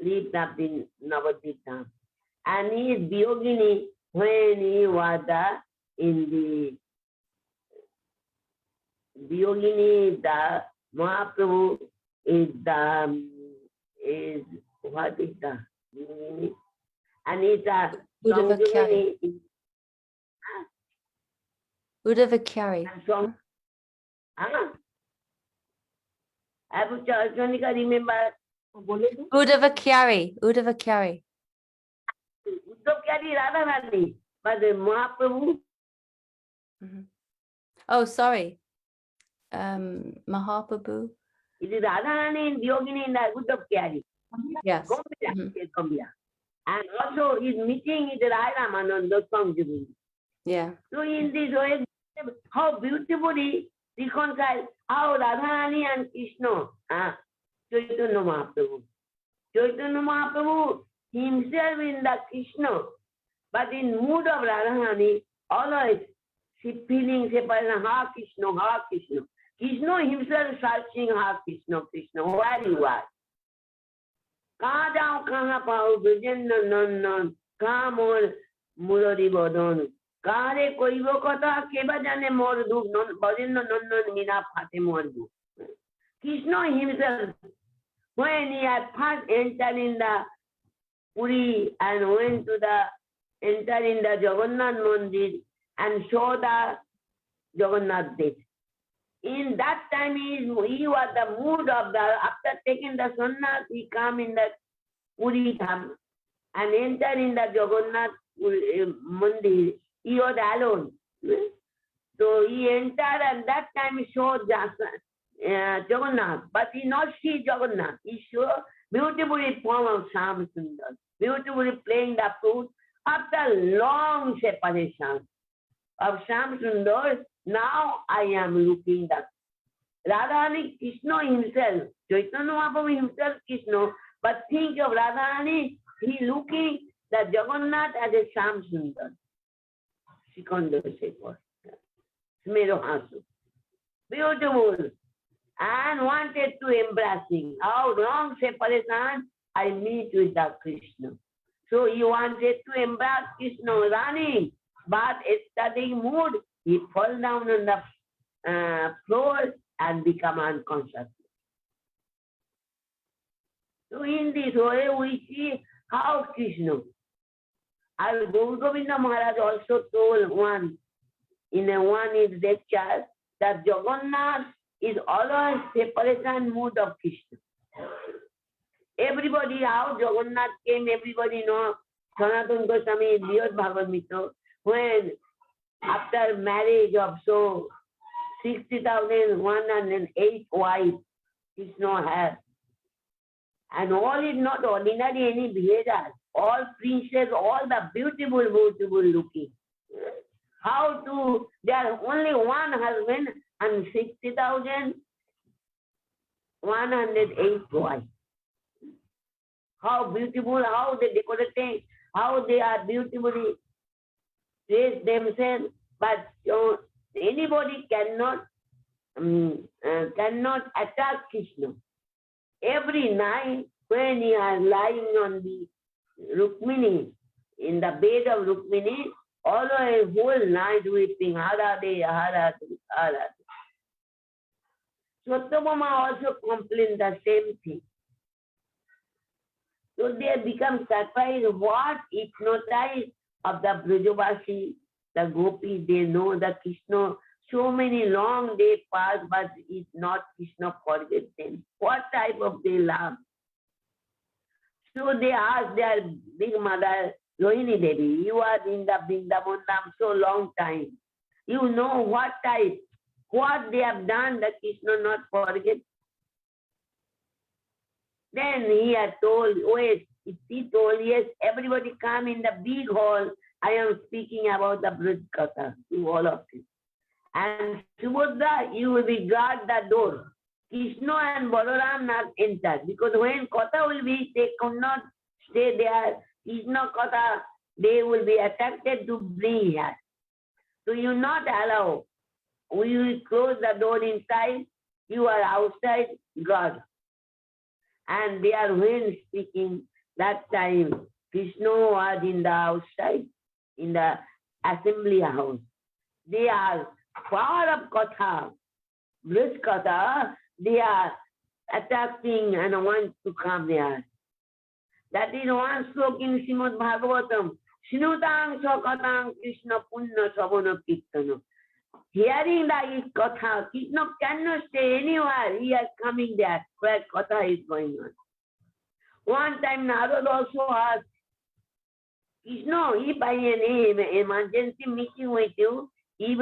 leave the Navadvip Dham. And he is Vyogini when he was in the Vyogini, the Mahaprabhu is what is the Vyogini? And it's a Udavakyari. Udavakyari. Sonika, remember? Udavakyari. Udavakyari. Udavakyari Radharani, but the Mahaprabhu. Oh, sorry. Mahaprabhu. It is Radharani in Yogini in the Udavakyari. Yes. And also his meeting is Ramananda Samjuni. Yeah. So in this way, how beautifully reconcile how Radharani and Krishna, Chaitanya Mahaprabhu. Chaitanya Mahaprabhu himself in the Krishna, but in mood of Radharani, always she feeling separation, Ha Krishna, Ha Krishna. Krishna himself searching Ha Krishna, Krishna, where you are. कहाँ जाऊँ कहाँ पाऊँ ब्रजेंद्र नंदन कहाँ मोर मुरली बदन कहाँ रे कोई वो कथा केबा जाने मोर धूप ब्रजेंद्र नंदन मीना फाटे मोर धूप Krishna himself when he had first entered in the Puri and went to the enter in the Jagannath Mandir and saw the Jagannath death. In that time, he was the mood of the, after taking the sannyas, he come in the Puri Dham and enter in the Jagannath Mandir. He was alone. So he entered and that time he saw Jagannath, but he not see Jagannath. He saw beautifully form of Shyam Sundar, beautifully playing the flute after long separation of Shyam Sundar. Now I am looking at Radharani Krishna himself, Chaitanya Mahaprabhu himself Krishna, but think of Radharani, he looking the Jagannath as a Shyam Sundar. Sikandar Shekhar, Smero Hasu. Beautiful. And wanted to embrace him. How long separation I meet with the Krishna. So he wanted to embrace Krishna running, but studying mood, he fell down on the floor and become unconscious. So in this way we see how Krishna, our Guru Govinda Maharaj also told one in his lecture that Jagannath is always separation mood of Krishna. Everybody, how Jagannath came, everybody know, Sanatana Goswami, Liyot Bhagavad when after marriage of so 60,108 wives, Krishna has. And all is not ordinary any behavior. All princes, all the beautiful, beautiful looking. How to, there only one husband and 60,108 wives. How beautiful, how they decorate, how they are beautifully dressed themselves, but anybody cannot attack Krishna. Every night when he is lying on the Rukmini, in the bed of Rukmini, all a whole night weeping, Harade, Harade, Harade. Satyabhama also complained the same thing. So they become surprised what hypnotized of the Brajavasi, the Gopis, they know the Krishna. So many long days pass, but it's not Krishna forget them. What type of they love? So they asked their big mother, Rohini Devi, you are in the Vrindavan so long time. You know what type, what they have done that Krishna not forget. Then he had told, he told, yes, everybody come in the big hall. I am speaking about the Braj Katha to all of you. And Subhadra, you will be guard the door. Krishna and Balaram not enter because when Katha will be, they cannot stay there. Krishna Katha, they will be attracted to bring here. So you not allow. We will close the door inside. You are outside, God. And they are when speaking that time, Krishna was in the outside, in the assembly house. They are far of Katha, Brij Katha, they are attacking and want to come there. That is one sloka in Srimad Bhagavatam. Shinutang Sakatang Krishna Punna Savana Kirtana. Hearing the Katha, Krishna cannot stay anywhere. He is coming there where Katha is going on. One time Narad also asked, Krishna, if I have an emergency meeting with you, if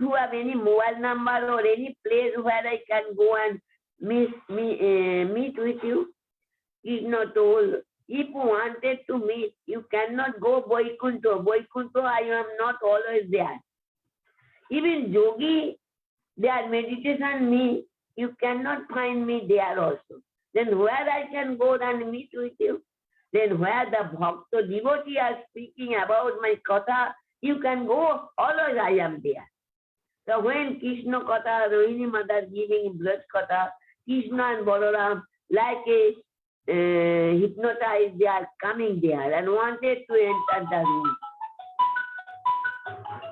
you have any mobile number or any place where I can go and meet with you, Krishna told, if you wanted to meet, you cannot go Vaikuntha. Vaikuntha, I am not always there. Even yogi, their meditation me, you cannot find me there also. Then where I can go and meet with you? Then where the bhakta devotee are speaking about my katha, you can go, always I am there. So when Krishna katha, Rohini mother giving blood katha, Krishna and Balaram, like a hypnotized, they are coming there and wanted to enter the room.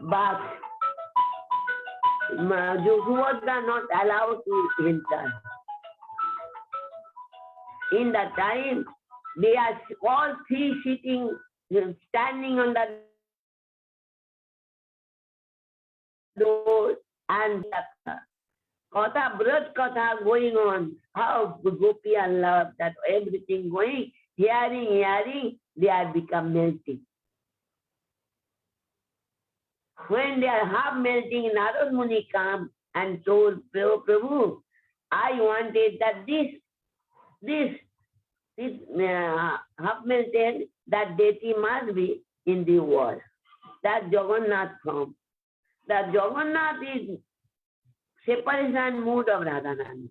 But Subhadra are not allowed to enter. In that time, they are all three sitting, standing on the door and Katha, Braj Katha going on. How Gopi and love that everything going, hearing, they are become melting. When they are half melting, Narad Muni come and told Prabhu, I wanted that this half melted, that deity must be in the world. That Jagannath form. That Jagannath is separation mood of Radharani.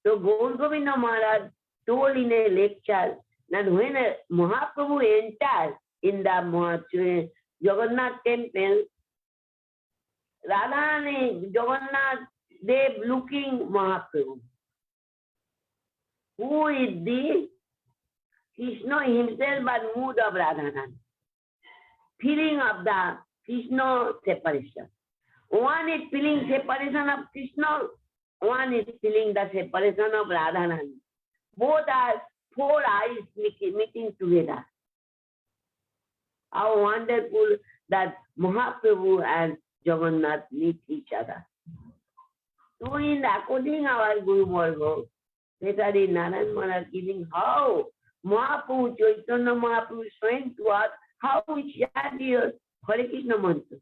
So Gaur Govinda Maharaj told in a lecture that when Mahaprabhu enters in the Jagannath temple, Radharani, Jagannath, they looking Mahaprabhu. Who is the Krishna himself but mood of Radharani? Feeling of the Krishna separation. One is feeling separation of Krishna, one is feeling the separation of Radharani. Both are four eyes meeting together. How wonderful that Mahaprabhu and Jagannath meet each other. So in according our Guru Margo, Secretary Narayan Maharaj giving how Mahaprabhu, Chaitanya Mahaprabhu is showing to us how we chant here Hare Krishna mantra.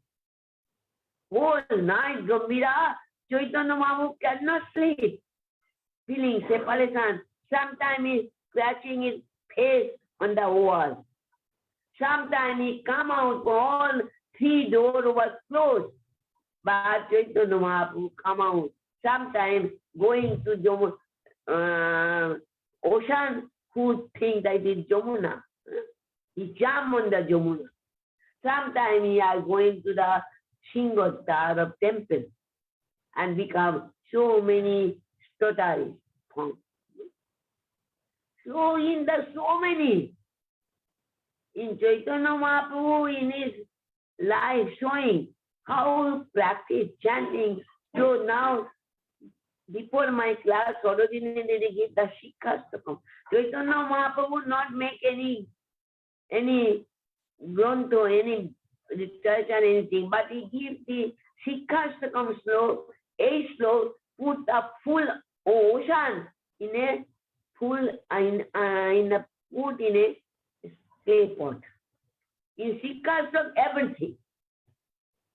Whole night Gambira, Chaitanya Mahaprabhu cannot sleep, feeling separation. Sometimes he's scratching his face on the wall. Sometimes he come out, all three doors were closed. But Chaitanya Mahaprabhu come out. Sometimes going to ocean, who think that it is Jamuna. He jump on the Jamuna. Sometimes he are going to the Shingastar of temple and become so many stotaries. So in the so many, in Chaitanya Mahaprabhu in his life showing how practice chanting. So now before my class, Sarojini Didi gave the Shikhastakam. Chaitanya Mahaprabhu not make any granto, any research or anything, but he gives the Shikhastakam slow, 8 slow, put a full ocean in a full put in a clay pot. In Shikhastakam, everything.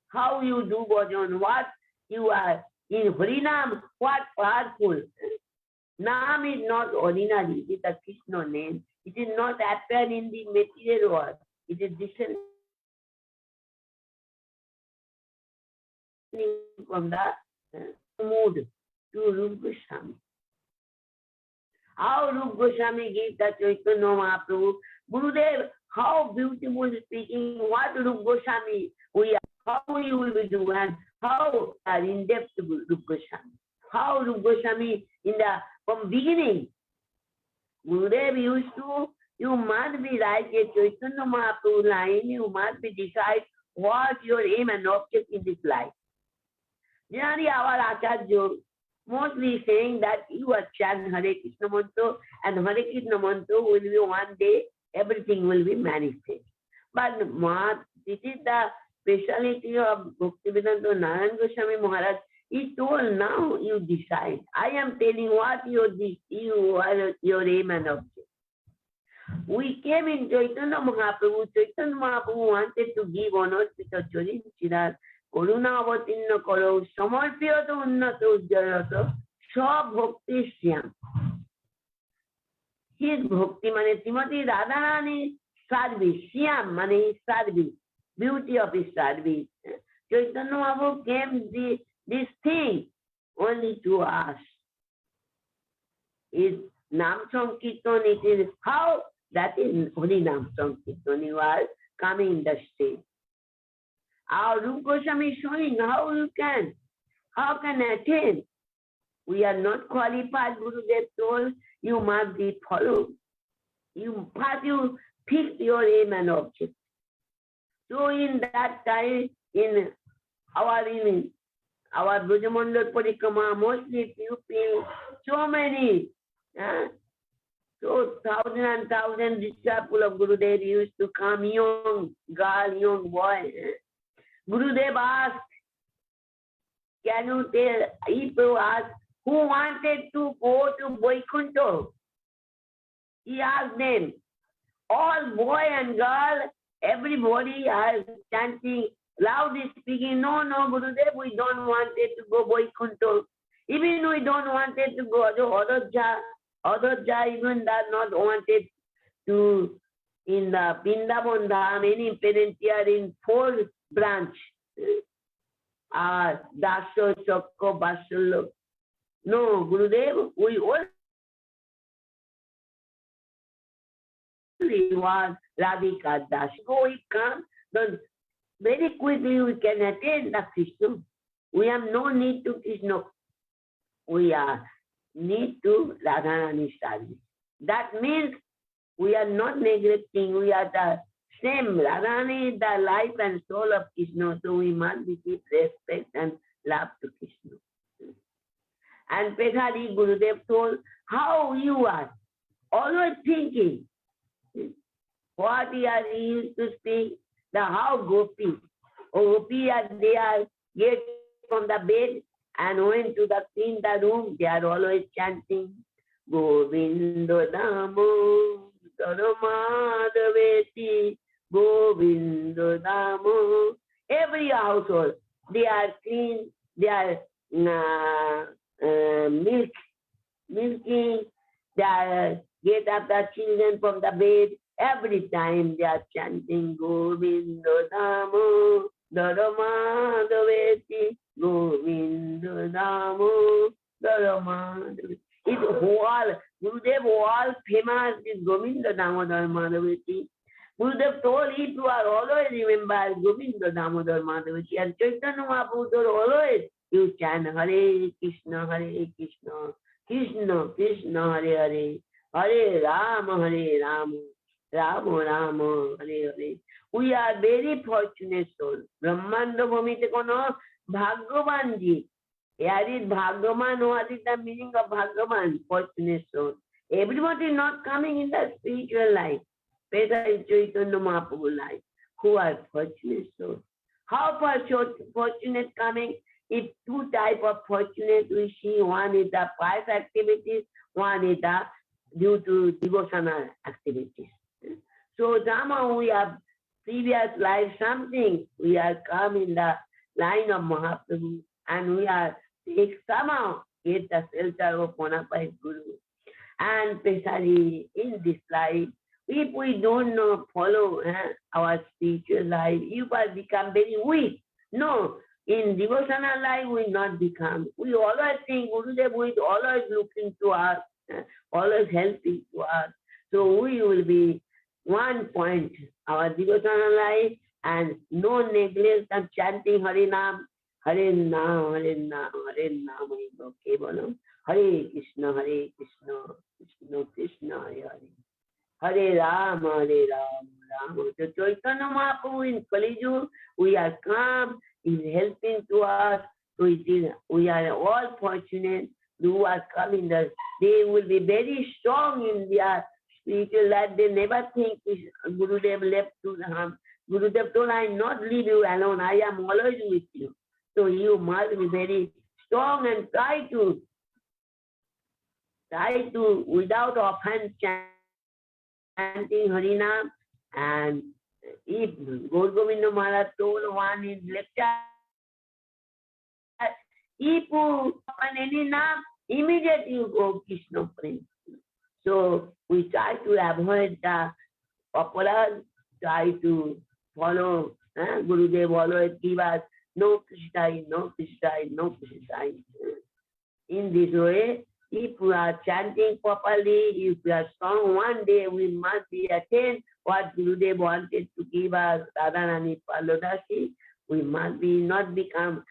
How you do bhajan, what you are. In Harinam, what powerful. Nam is not ordinary, it is a Krishna name. It is not appear in the material world. It is descended from the mood to Rupa Goswami. How Rupa Goswami gave the Chaitanya Mahaprabhu. Gurudev, how beautiful speaking, what Rupa Goswami we are, how you will be doing, and how are in depth Rupa Goswami. How Rupa Goswami from beginning, Gurudev used to, you must be like a Chaitanya Mahaprabhu line, you must be decide what your aim and object in this life. Generally, our Acharya mostly saying that you are chant Hare Krishna mantra, and Hare Krishna mantra will be one day, everything will be manifest. But this is the speciality of Bhaktivedanta Narayan Goswami Maharaj. He told, now you decide. I am telling what your aim and object. We came in Chaitanya Mahaprabhu. Chaitanya Mahaprabhu wanted to give honor to the Charin Chirar. Koruna avatinna karo, samarpiyata unnata ujjayata, sab bhakti shyam. His bhakti mane Srimati Radharani service, shyam mane his service, beauty of his service. Chaitanya Mahaprabhu came this thing only to us. Is Nam Sankirtan, it is how? That is only Nam Sankirtan. You are coming in the state. Our Rupa Goswami is showing how you can attain. We are not qualified. Gurudev told you must be followed. You fix your aim and object. So in that time, in our Brajamandal Parikrama, mostly people, so many, so thousand and thousand disciples of Gurudev used to come, young girl, young boy. Gurudev asked, can you tell, people asked, who wanted to go to Vaikuntha? He asked them, all boy and girl, everybody is chanting, loudly speaking, no, Gurudev, we don't wanted to go Vaikuntha. Even we don't wanted to go Adhajja, even that not wanted to, in the Vrindavan Dham, any parent here in 4 branch, Dasya, Chakka, Vatsala. No, Gurudev, we only want Radhika Das. Go, we come, then very quickly we can attain the Krishna. We have no need to Krishna. We need to Radharani service. That means we are not neglecting, we are the same. Radharani is the life and soul of Krishna, so we must give respect and love to Krishna. And Pracar Gurudev told how you are, always thinking. What he used to speak, the how Gopi. Gopi they are get from the bed and went to clean the room, they are always chanting Govinda Damo Madhaveti Govinda Damo. Every household, they are clean, they are milking, they are get up the children from the bed. Every time they are chanting Govinda Damo Madhaveti Govinda Damo Madhaveti. It's whole, Gurudev all famous is Govinda Damodar Madhaveti. Gurudev told if you are always remember Govinda Damodar Madhaveti, and Chaitanya Mahaprabhu told always you chant Hare Krishna, Krishna Krishna, Hare Hare, Hare Rama, Rama Rama, Hare Hare. We are very fortunate souls. Brahmanda Bhumite kono Bhagavan ji. Here is Bhagavan, what is the meaning of Bhagavan? Fortunate soul. Everybody is not coming in the spiritual life. Pracar is Chaitanya Mahaprabhu life. Who are fortunate souls? How fortunate coming? If 2 types of fortunate we see, one is the pious activities, one is the due to devotional activities. So somehow we have previous life something, we are come in the line of Mahaprabhu and we are somehow get the shelter of Monapaya Guru. And especially in this life, if we don't follow our spiritual life, you will become very weak. No, In devotional life, we not become. We always think Gurudev is always looking to us, always helping to us. So we will be one point, our devotional life, and no neglect of chanting Hare Nam, Hare Nam, Hare Nam, Hare Nam, Kevalam, Hare Krishna, Krishna Krishna, Hare Hare. Hare Rama, Rama. So Chaitanya Mahaprabhu in Kali Yuga, we are calm, is helping to us. So it is, we are all fortunate who are coming. They will be very strong in their spiritual life. They never think Gurudev left to them. Gurudev told, I will not leave you alone. I am always with you. So you must be very strong and try to without offense chanting Harinam. And if Gauragovinda Maharaj told one in lecture, if you open any name, immediately you go Krishna Prince. So we try to avoid the popular, try to follow Gurudev always give us no Krishna, no Krishna, no Krishna. In this way, if we are chanting properly, if we are strong, one day we must be attain what Gurudev wanted to give us, Radharani Palodasi. We must be not become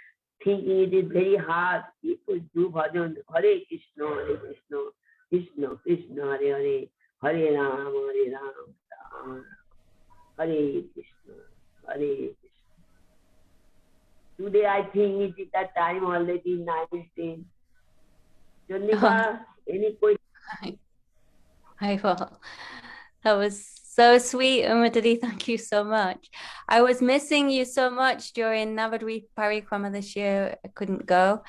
thinking it is very hard. People do bhajan, Hare Krishna, Krishna Krishna, Hare Hare, Hare Rama, Rama, Hare Krishna, Hare Krishna. Today I think it is that time already 19. Chandika, any question? I will. That was so sweet, Umadadi. Thank you so much. I was missing you so much during Navadvip Parikrama this year. I couldn't go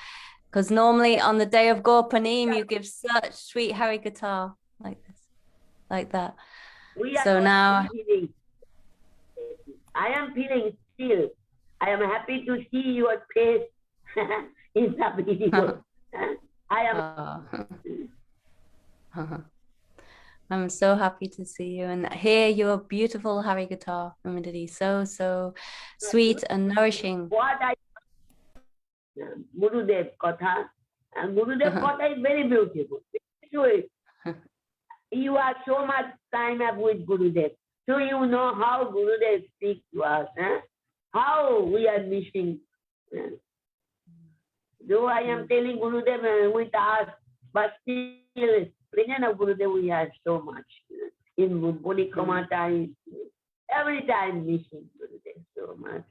because normally on the day of Gaurapanim you give such sweet Hari Guitar like this, like that. So now feeling. I am feeling still. I am happy to see your face in the video. I am. I'm so happy to see you and hear your beautiful Hari Guitar, Umadadi. So sweet and nourishing. What I Gurudev Katha, and Gurudev Katha is very beautiful. You are so much time up with Gurudev, so you know how Gurudev speaks to us, how we are missing. Though I am telling Gurudev with us, but still, presence of Gurudev we have so much. In Bodhikama time, every time missing Gurudev so much.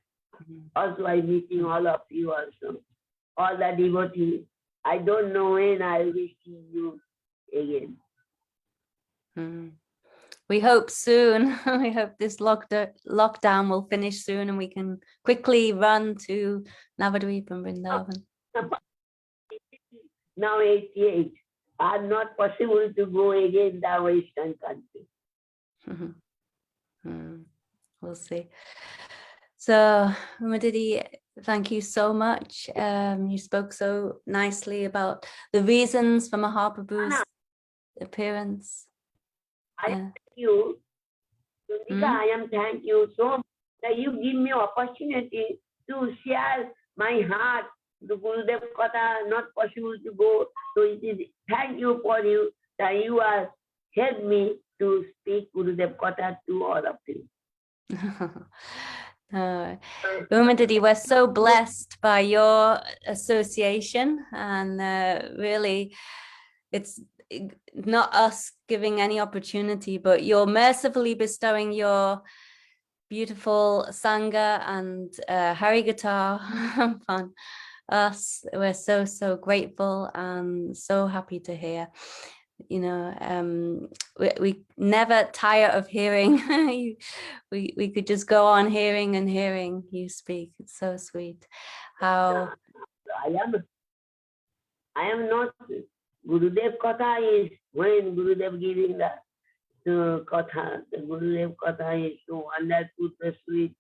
Also I'm meeting all of you also, all the devotees. I don't know when I will see you again. We hope soon. We hope this lockdown will finish soon and we can quickly run to Navadvip and Vrindavan. Now 88. Are not possible to go again the Western country. We'll see. So, Umadadi, thank you so much. You spoke so nicely about the reasons for Mahaprabhu's appearance. I thank you. I am thank you so much that you give me opportunity to share my heart. The Gurudev Katha not possible to go, so it is thank you for you that you are helped me to speak Gurudev Katha to all of you. Umadadi, we're so blessed by your association, and really, it's not us giving any opportunity, but you're mercifully bestowing your beautiful Sangha and Hari Guitar upon us. We're so grateful and so happy to hear. You know, we never tire of hearing you. We could just go on hearing and hearing you speak. It's so sweet. How I am not. Gurudev Katha is when Gurudev giving the Katha. The Gurudev Katha is so wonderful, so sweet.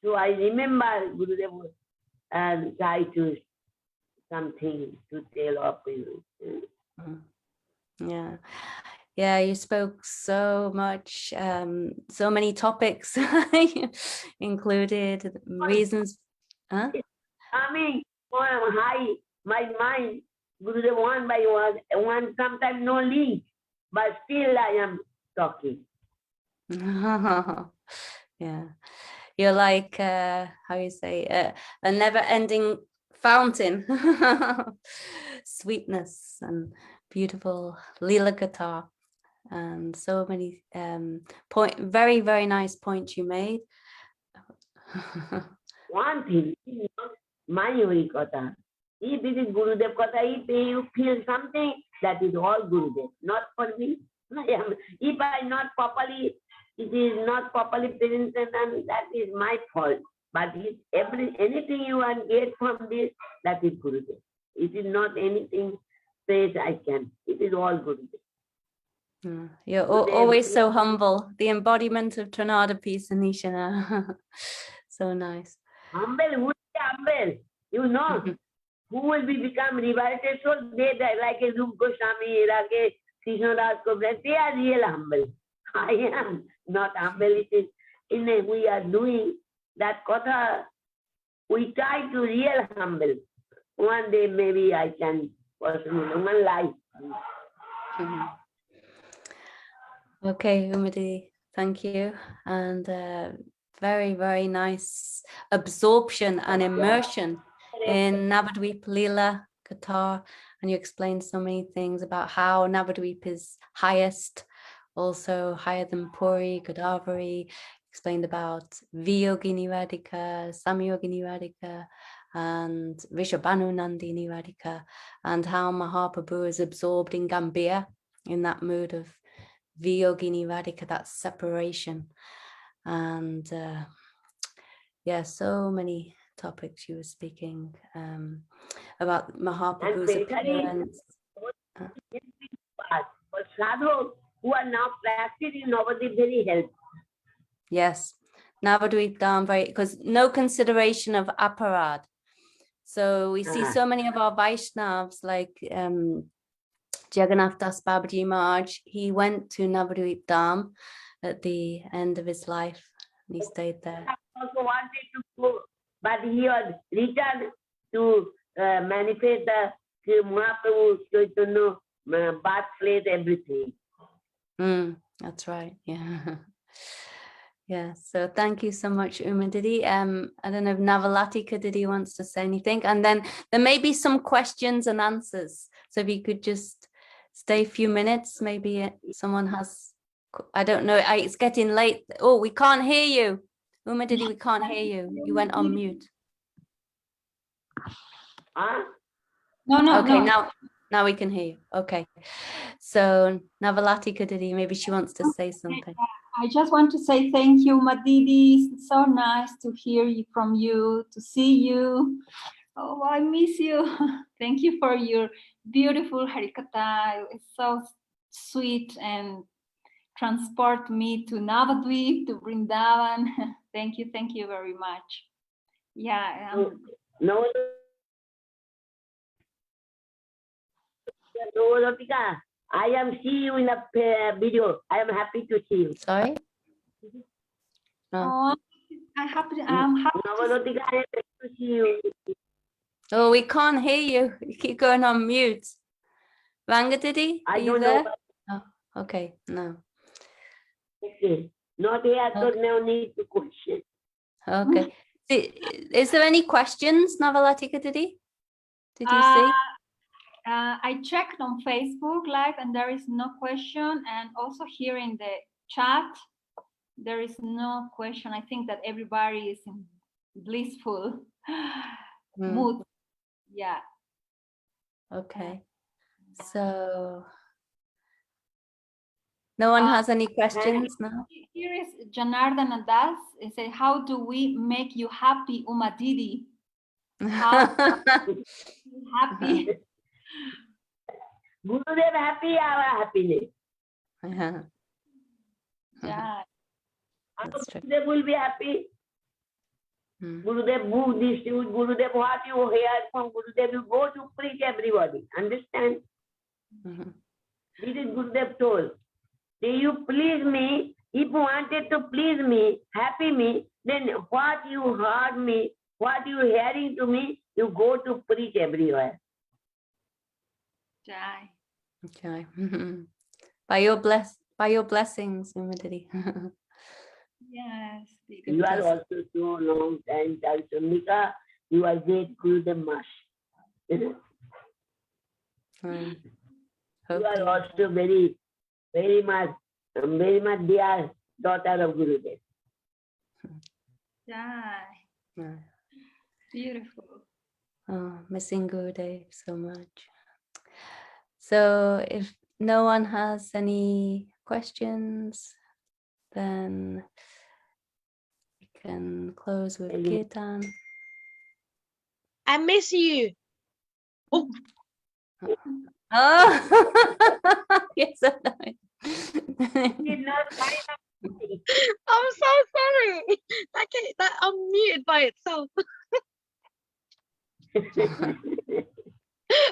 So I remember Gurudev and try to something to tell of you. Yeah, you spoke so much, so many topics included reasons. coming on high, my mind, Gurudev one by one, sometimes no link, but still I am talking. Yeah, you're like how you say a never-ending fountain. Sweetness and beautiful lila guitar, and so many very, very nice points you made. One thing, my Kata. If it is Gurudev Kata, if you feel something, that is all Gurudev, not for me. If I not properly, it is not properly presented, and that is my fault. But if anything you want get from this, that is Gurudev. It is not anything says I can. It is all Gurudev. You're always so humble, the embodiment of Trinada peace and Nishana. So nice. Humble, who is humble? You know, who will become reverted? So they like a Rup Goswami, like a Krishna Das Gopal, they are real humble. I am not humble. It is we are doing that Katha. We try to real humble. One day maybe I can personally, one life. Okay, Umadi, thank you. And very, very nice absorption and immersion in Navadvip Leela Qatar. And you explained so many things about how Navadvip is highest, also higher than Puri, Godavari. Explained about Viyogini Radhika, Samyogini Radhika, and Rishabhanu Nandini Radhika, and how Mahaprabhu is absorbed in Gambhir, in that mood of Viyogini Radhika, that separation. And yeah, so many topics you were speaking about Mahaprabhu's appearance. For sadhu who are now practicing Navadvip, very helpful. Yes, Navadvip Dham, very, because no consideration of aparad. So we see so many of our Vaishnavas like Jagannath Das Babaji Maharaj. He went to Navadvip Dham at the end of his life, and he stayed there. I also wanted to go, but he was returned to manifest the Mahaprabhu Chaitanya birthplace, everything. That's right. Yeah. Yeah. So thank you so much, Umadidi. I don't know if Navalatika Didi wants to say anything, and then there may be some questions and answers. So if you could just stay a few minutes, maybe someone has. I don't know. It's getting late. Oh, we can't hear you, Umadidi. We can't hear you. You went on mute. No. Okay, now we can hear you. Okay. So Navalatika Didi, maybe she wants to say something. I just want to say thank you, Madidi. It's so nice to hear from you, to see you. Oh, I miss you. Thank you for your beautiful Harikatha. It's so sweet and transport me to Navadvip, to Vrindavan. Thank you very much. Yeah. No, Ratika, I am see you in a video. I am happy to see you. Sorry? Oh, I'm happy. No, Ratika, I am happy to see you. Oh, we can't hear you. You keep going on mute. Rangadidi, are you there? Oh, okay, no. Okay. Not here, so no need to question. Okay. Is there any questions, Navalatika Didi? Did you see? I checked on Facebook Live and there is no question. And also here in the chat, there is no question. I think that everybody is in blissful mood. Yeah. Okay. So no one has any questions now? Here is Janardana Das. It says, how do we make you happy, Umadidi? How happy? Gurudev happy, our happiness. Yeah. Gurudev will be happy. Gurudev move this, Gurudev what you hear from Gurudev, you go to preach everybody. Understand? This is Gurudev told. Say you please me, if you wanted to please me, happy me, then what you heard me, what you hearing to me, You go to preach everywhere. Jai. Okay. By your blessings, Umadidi. Yes. You are also so long time, Mika. You are great Gurudev Mash. Um, You are hoping- also very much dear daughter of Gurudev. Jai. no. Beautiful. Oh, missing Gurudev so much. So if no one has any questions, then we can close with Thank you. Kirtan. I miss you. Oh, Oh, yes, I know. Did not I'm so sorry. That unmuted by itself.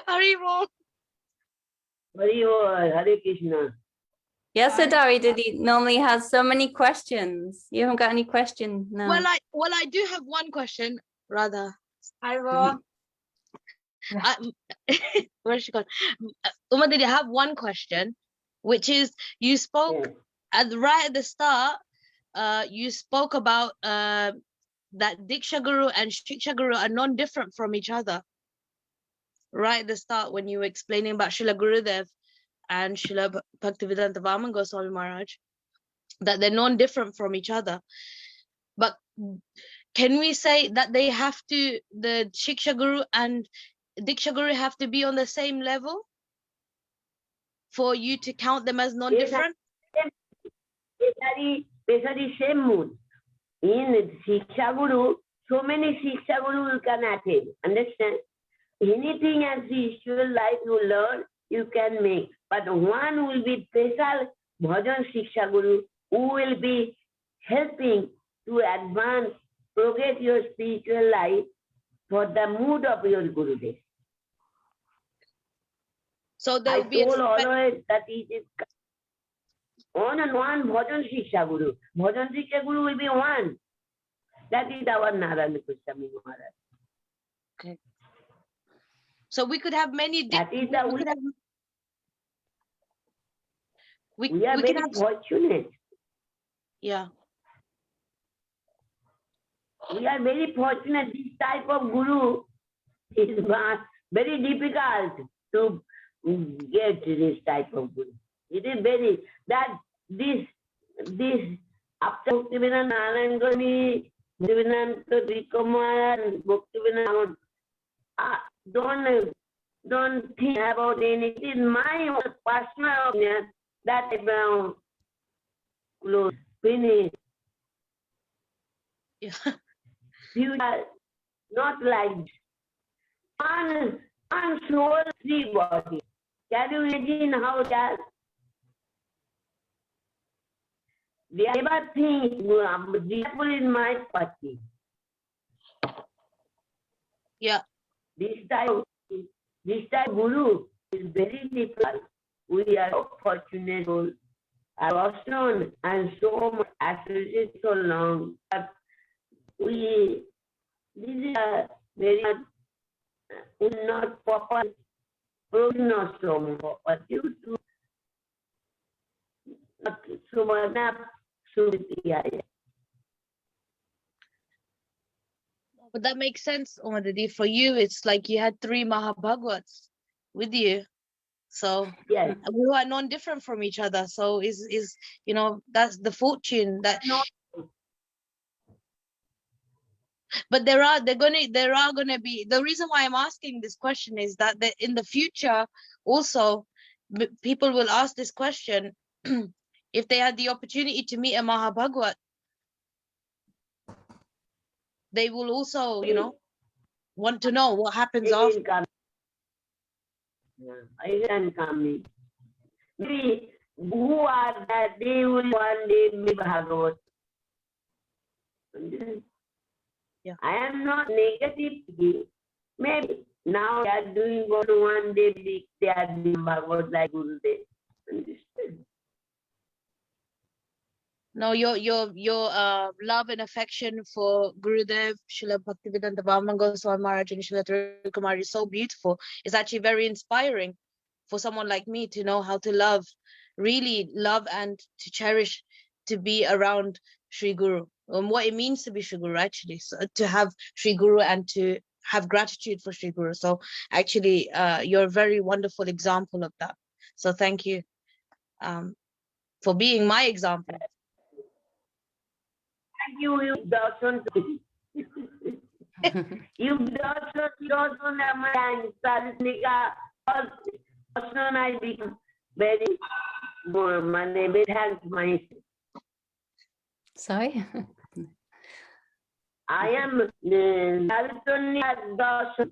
Haribo. Hare Krishna. Yes, Adari, did he normally has so many questions? You haven't got any question? No. Well, I do have one question, rather. Haribo. Where's she gone? Uma, did you have one question, which is you spoke Yes. right at the start. You spoke about that Diksha Guru and Shiksha Guru are non-different from each other. Right at the start, when you were explaining about Srila Gurudev and Srila Bhaktivedanta Vaman Goswami Maharaj, that they're non-different from each other. But can we say that they have to, the Shiksha Guru and Diksha Guru have to be on the same level for you to count them as non-different? Especially same mood. In Shiksha Guru, so many Shiksha Guru you can attend. Understand? Anything as spiritual life you learn, you can make. But one will be special Bhajan Shiksha Guru who will be helping to advance, progress your spiritual life for the mood of your Gurudev. So there I will be a told always that it is one and one Bhajan Shiksha Guru. Bhajan Shiksha Guru will be one. That is our Narayana Goswami Maharaj. So we could have many. That is the we are we very could have, fortunate. yeah. We are very fortunate. This type of guru is very difficult to get this type of guru. It is very that this after Bhaktivedanta Narayan Gani, Bhaktivedanta Vikamara, and Bhaktivedanta, don't think about anything. It is my own personal opinion that close finish. Yeah. Future not like one soul, three bodies. Can you imagine how that? They never think Disciple is my party. Yeah. This type of guru is very difficult. We are so fortunate, are awesome and so much associated so long. But this is a very not proper, not so much due to not so much But that makes sense, Umadidi. For you, it's like you had 3 Mahabhagavats with you. So yes. who are non-different from each other. So is you know, that's the fortune that. No. But there are gonna be, the reason why I'm asking this question is that in the future also people will ask this question if they had the opportunity to meet a Mahabhagavat, they will also, you know, want to know what happens after. I can come in. Maybe who are that they will one day be Bhagavat. Yeah. I am not negative. Maybe now they are doing one day they are doing Bhagavat like Gurudev. Understand? No, your love and affection for Gurudev, Srila Bhaktivedanta Vaman Goswami Maharaj and Srila Thakur Kumar is so beautiful. It's actually very inspiring for someone like me to know how to love, really love and to cherish, to be around Sri Guru. What it means to be Sri Guru, actually. So, to have Sri Guru and to have gratitude for Sri Guru. So actually, you're a very wonderful example of that. So thank you for being my example. Thank you, you darshan. You darshan and Sadhnika, darshan I become very more money, very thanks myself. Sorry. I am Chaitanya darshan.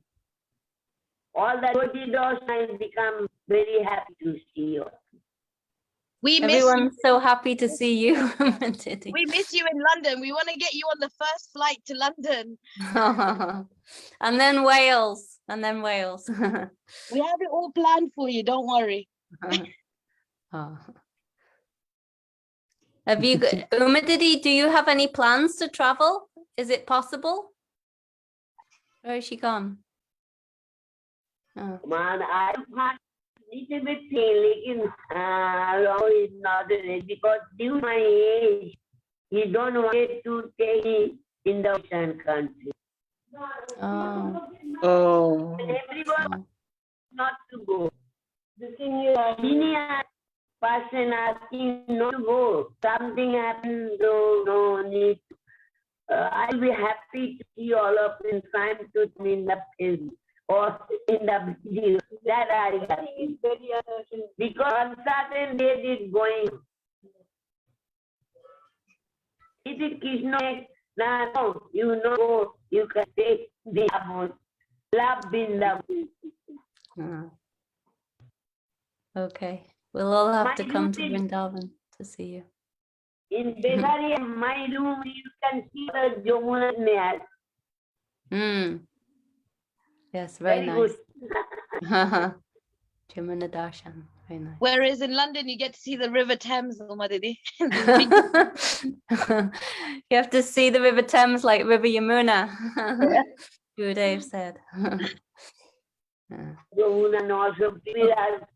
All the devotee darshan I become very happy to see you. We miss you. Everyone's so happy to see you. We miss you in London. We want to get you on the first flight to London. And then Wales. And then Wales. We have it all planned for you. Don't worry. Oh. Have you got, Umadidi, do you have any plans to travel? Is it possible? Where is she gone? Oh. Man, I have little bit feeling is not ready because due to my age, he don't want to take me in the ocean country. Oh. And everyone not to go. Senior person asking not to go. Something happened, no need. I'll be happy to see all of them time to me in the film or in the video. That I got. Because on certain days it's going. It is Krishna. No, you know, you can take the amount. Love in love. Okay. We'll all have to come to Vrindavan to see you. In Bihari, my room, you can see the Jamuna Nehar. Yes, very nice. Good. Jamuna Darshan, very nice. Whereas in London, you get to see the River Thames, Umadidi. You have to see the River Thames like River Yamuna. Gurudev said. Jamuna and also Virat,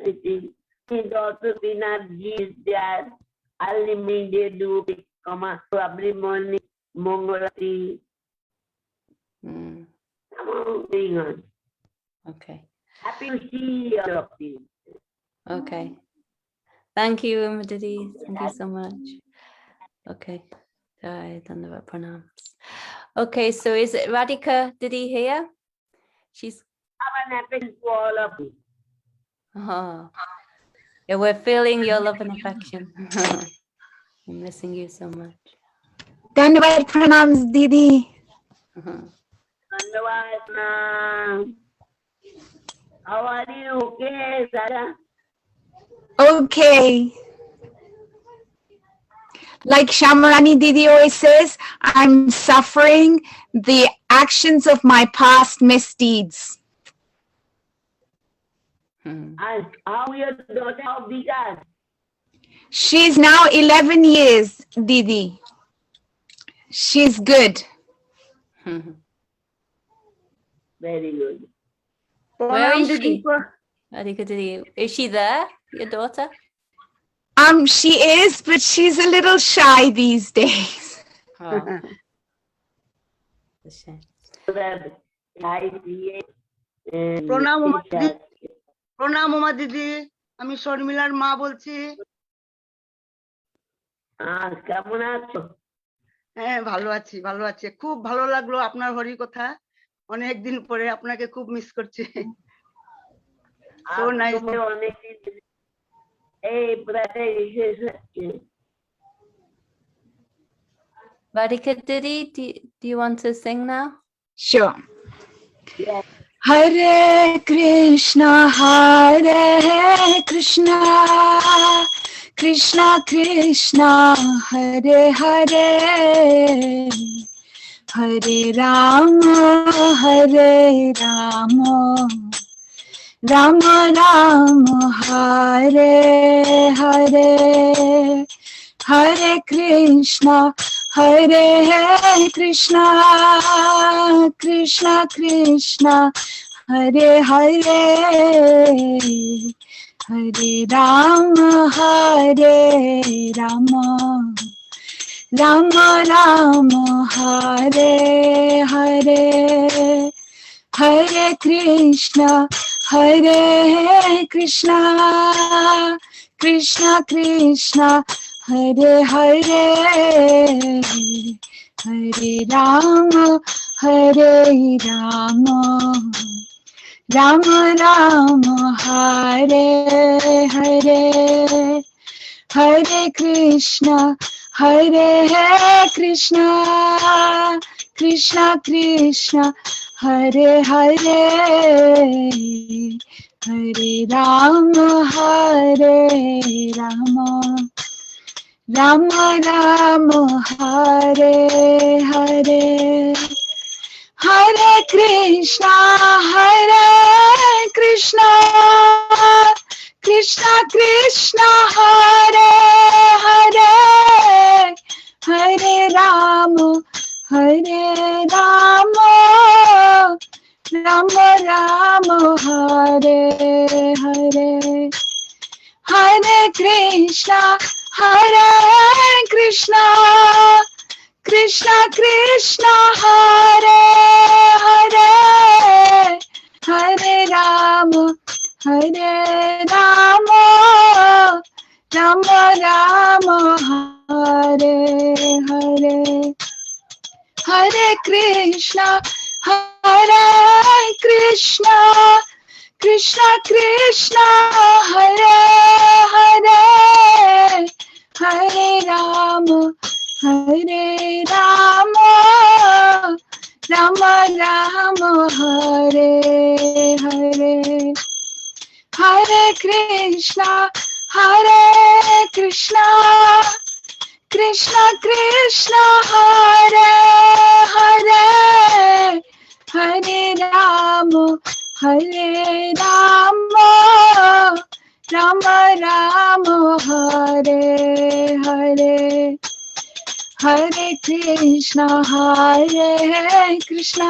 I think. And also Vinarji is there. Early midday do every morning, Mongolati. Going on. Okay. Happy to see all of you. Okay. Thank you, Umadidi. Thank you so much. Okay. Dandavat pranams. Okay, so is it Radhika Didi here? She's Have an happy to all of you. Oh. Yeah, we're feeling your love and affection. I'm missing you so much. Dandavat pranams, Didi. Dandavad. How are you? Okay, Sarah? Okay. Like Shamarani Didi always says, I'm suffering the actions of my past misdeeds. And how your daughter, how big are? She's now 11 years, Didi. She's good. Very good. Where is she? Radhika Didi. Is she there, your daughter? She is, but she's a little shy these days. Oh. That's a shame. প্রণাম উমা দিদি, আমি শর্মিলার মা বলছি। কেমন আছো? হ্যাঁ, ভালো আছি, ভালো আছি। খুব ভালো লাগলো আপনার হরি কথা। অনেকদিন পরে আপনাকে খুব মিস করছি। So nice. Radhika Didi, do you want to sing now? Sure. Yes. Hare Krishna, Krishna Krishna, Hare Hare, Hare Rama, Rama Rama, Hare Hare. Hare Krishna, Hare Krishna, Krishna Krishna, Hare Hare, Hare Rama, Hare Rama, Rama Rama, Hare Hare, Hare Krishna, Hare Krishna, Krishna Krishna, Hare Hare, Hare Rama, Hare Rama, Rama Rama, Hare Hare, Hare Krishna, Hare Krishna, Krishna Krishna, Hare Hare, Hare Rama, Hare Rama, Rama Rama, Hare Hare, Hare Krishna, Hare Krishna, Krishna Krishna, Hare Hare, Hare Rama, Hare Rama, Rama Rama, Hare Hare, Hare Krishna, Hare Krishna, Krishna Krishna, Hare Hare, Hare Rama, Hare Rama, Rama Rama, Hare Hare, Hare Krishna, Hare Krishna, Krishna Krishna, Hare Hare, Hare Rama, Hare Rama, Rama Rama, Hare Hare, Hare Krishna, Hare Krishna, Krishna Krishna, Hare Hare, Hare Rama, Hare Rama, Rama Rama, Hare Hare, Hare Krishna, Hare Krishna,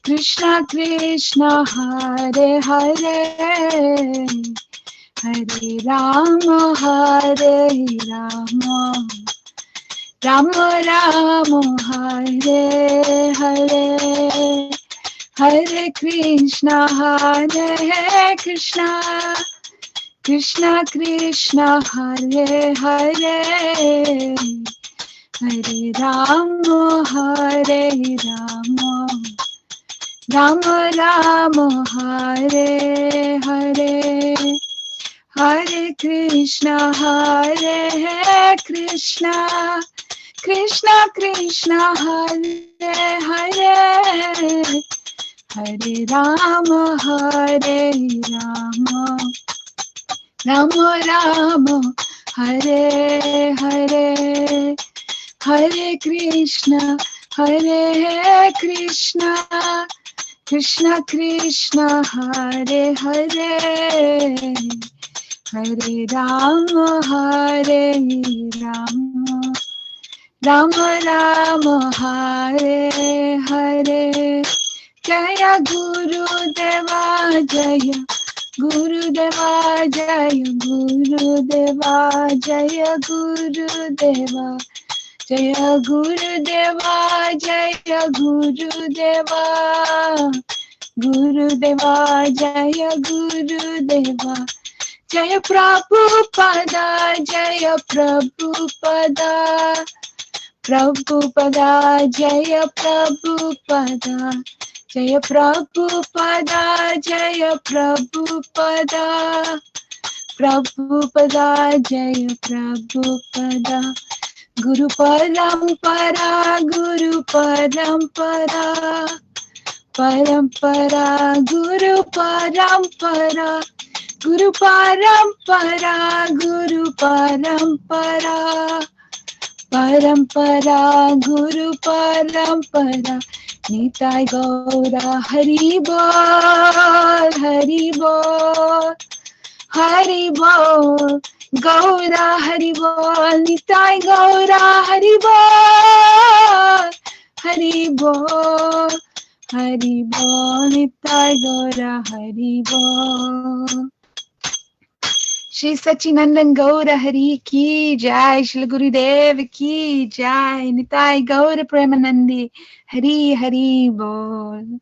Krishna Krishna, Hare Hare, Hare Rama, Hare Rama, Rama Rama, Hare Hare, Hare Krishna, Hare Krishna, Krishna Krishna, Hare Hare, Hare Rama, Hare Rama, Rama Rama, Hare Hare, Hare Krishna, Hare Krishna, Krishna Krishna, Hare Hare, Hare Rama, Hare Rama, Rama Rama, Hare Hare, Hare Krishna, Hare Krishna, Krishna Krishna, Hare Hare, Hare Rama, Hare Rama, Rama Rama, Hare Hare, Jaya Gurudeva, Jaya Gurudeva, Jaya Gurudeva, Jaya Gurudeva, Jaya Gurudeva, Jaya Gurudeva, Gurudeva, Jaya Gurudeva, Jaya Prabhupada, Jaya Prabhupada, Prabhupada, Jaya Prabhupada, Jaya Prabhupada, Jaya Prabhupada, Prabhupada, Jaya Prabhupada, Guru Parampara, Guru Parampara, Parampara, Guru Parampara, Guru Parampara, Guru Parampara, Parampara, Guru Parampara, Nitai Gaura, Hari Bol, Hari Bol, Hari Bol, Gaura Hari Bol, Nitai Gaura Hari Bol, Hari Bol, Hari Bol, Nitai Gaura Hari Bol. Shri Sachinandan Gaura Hari ki jai, Shri Gurudeva ki jai, Nitai Gaura Premanandi, Hari Hari Bol.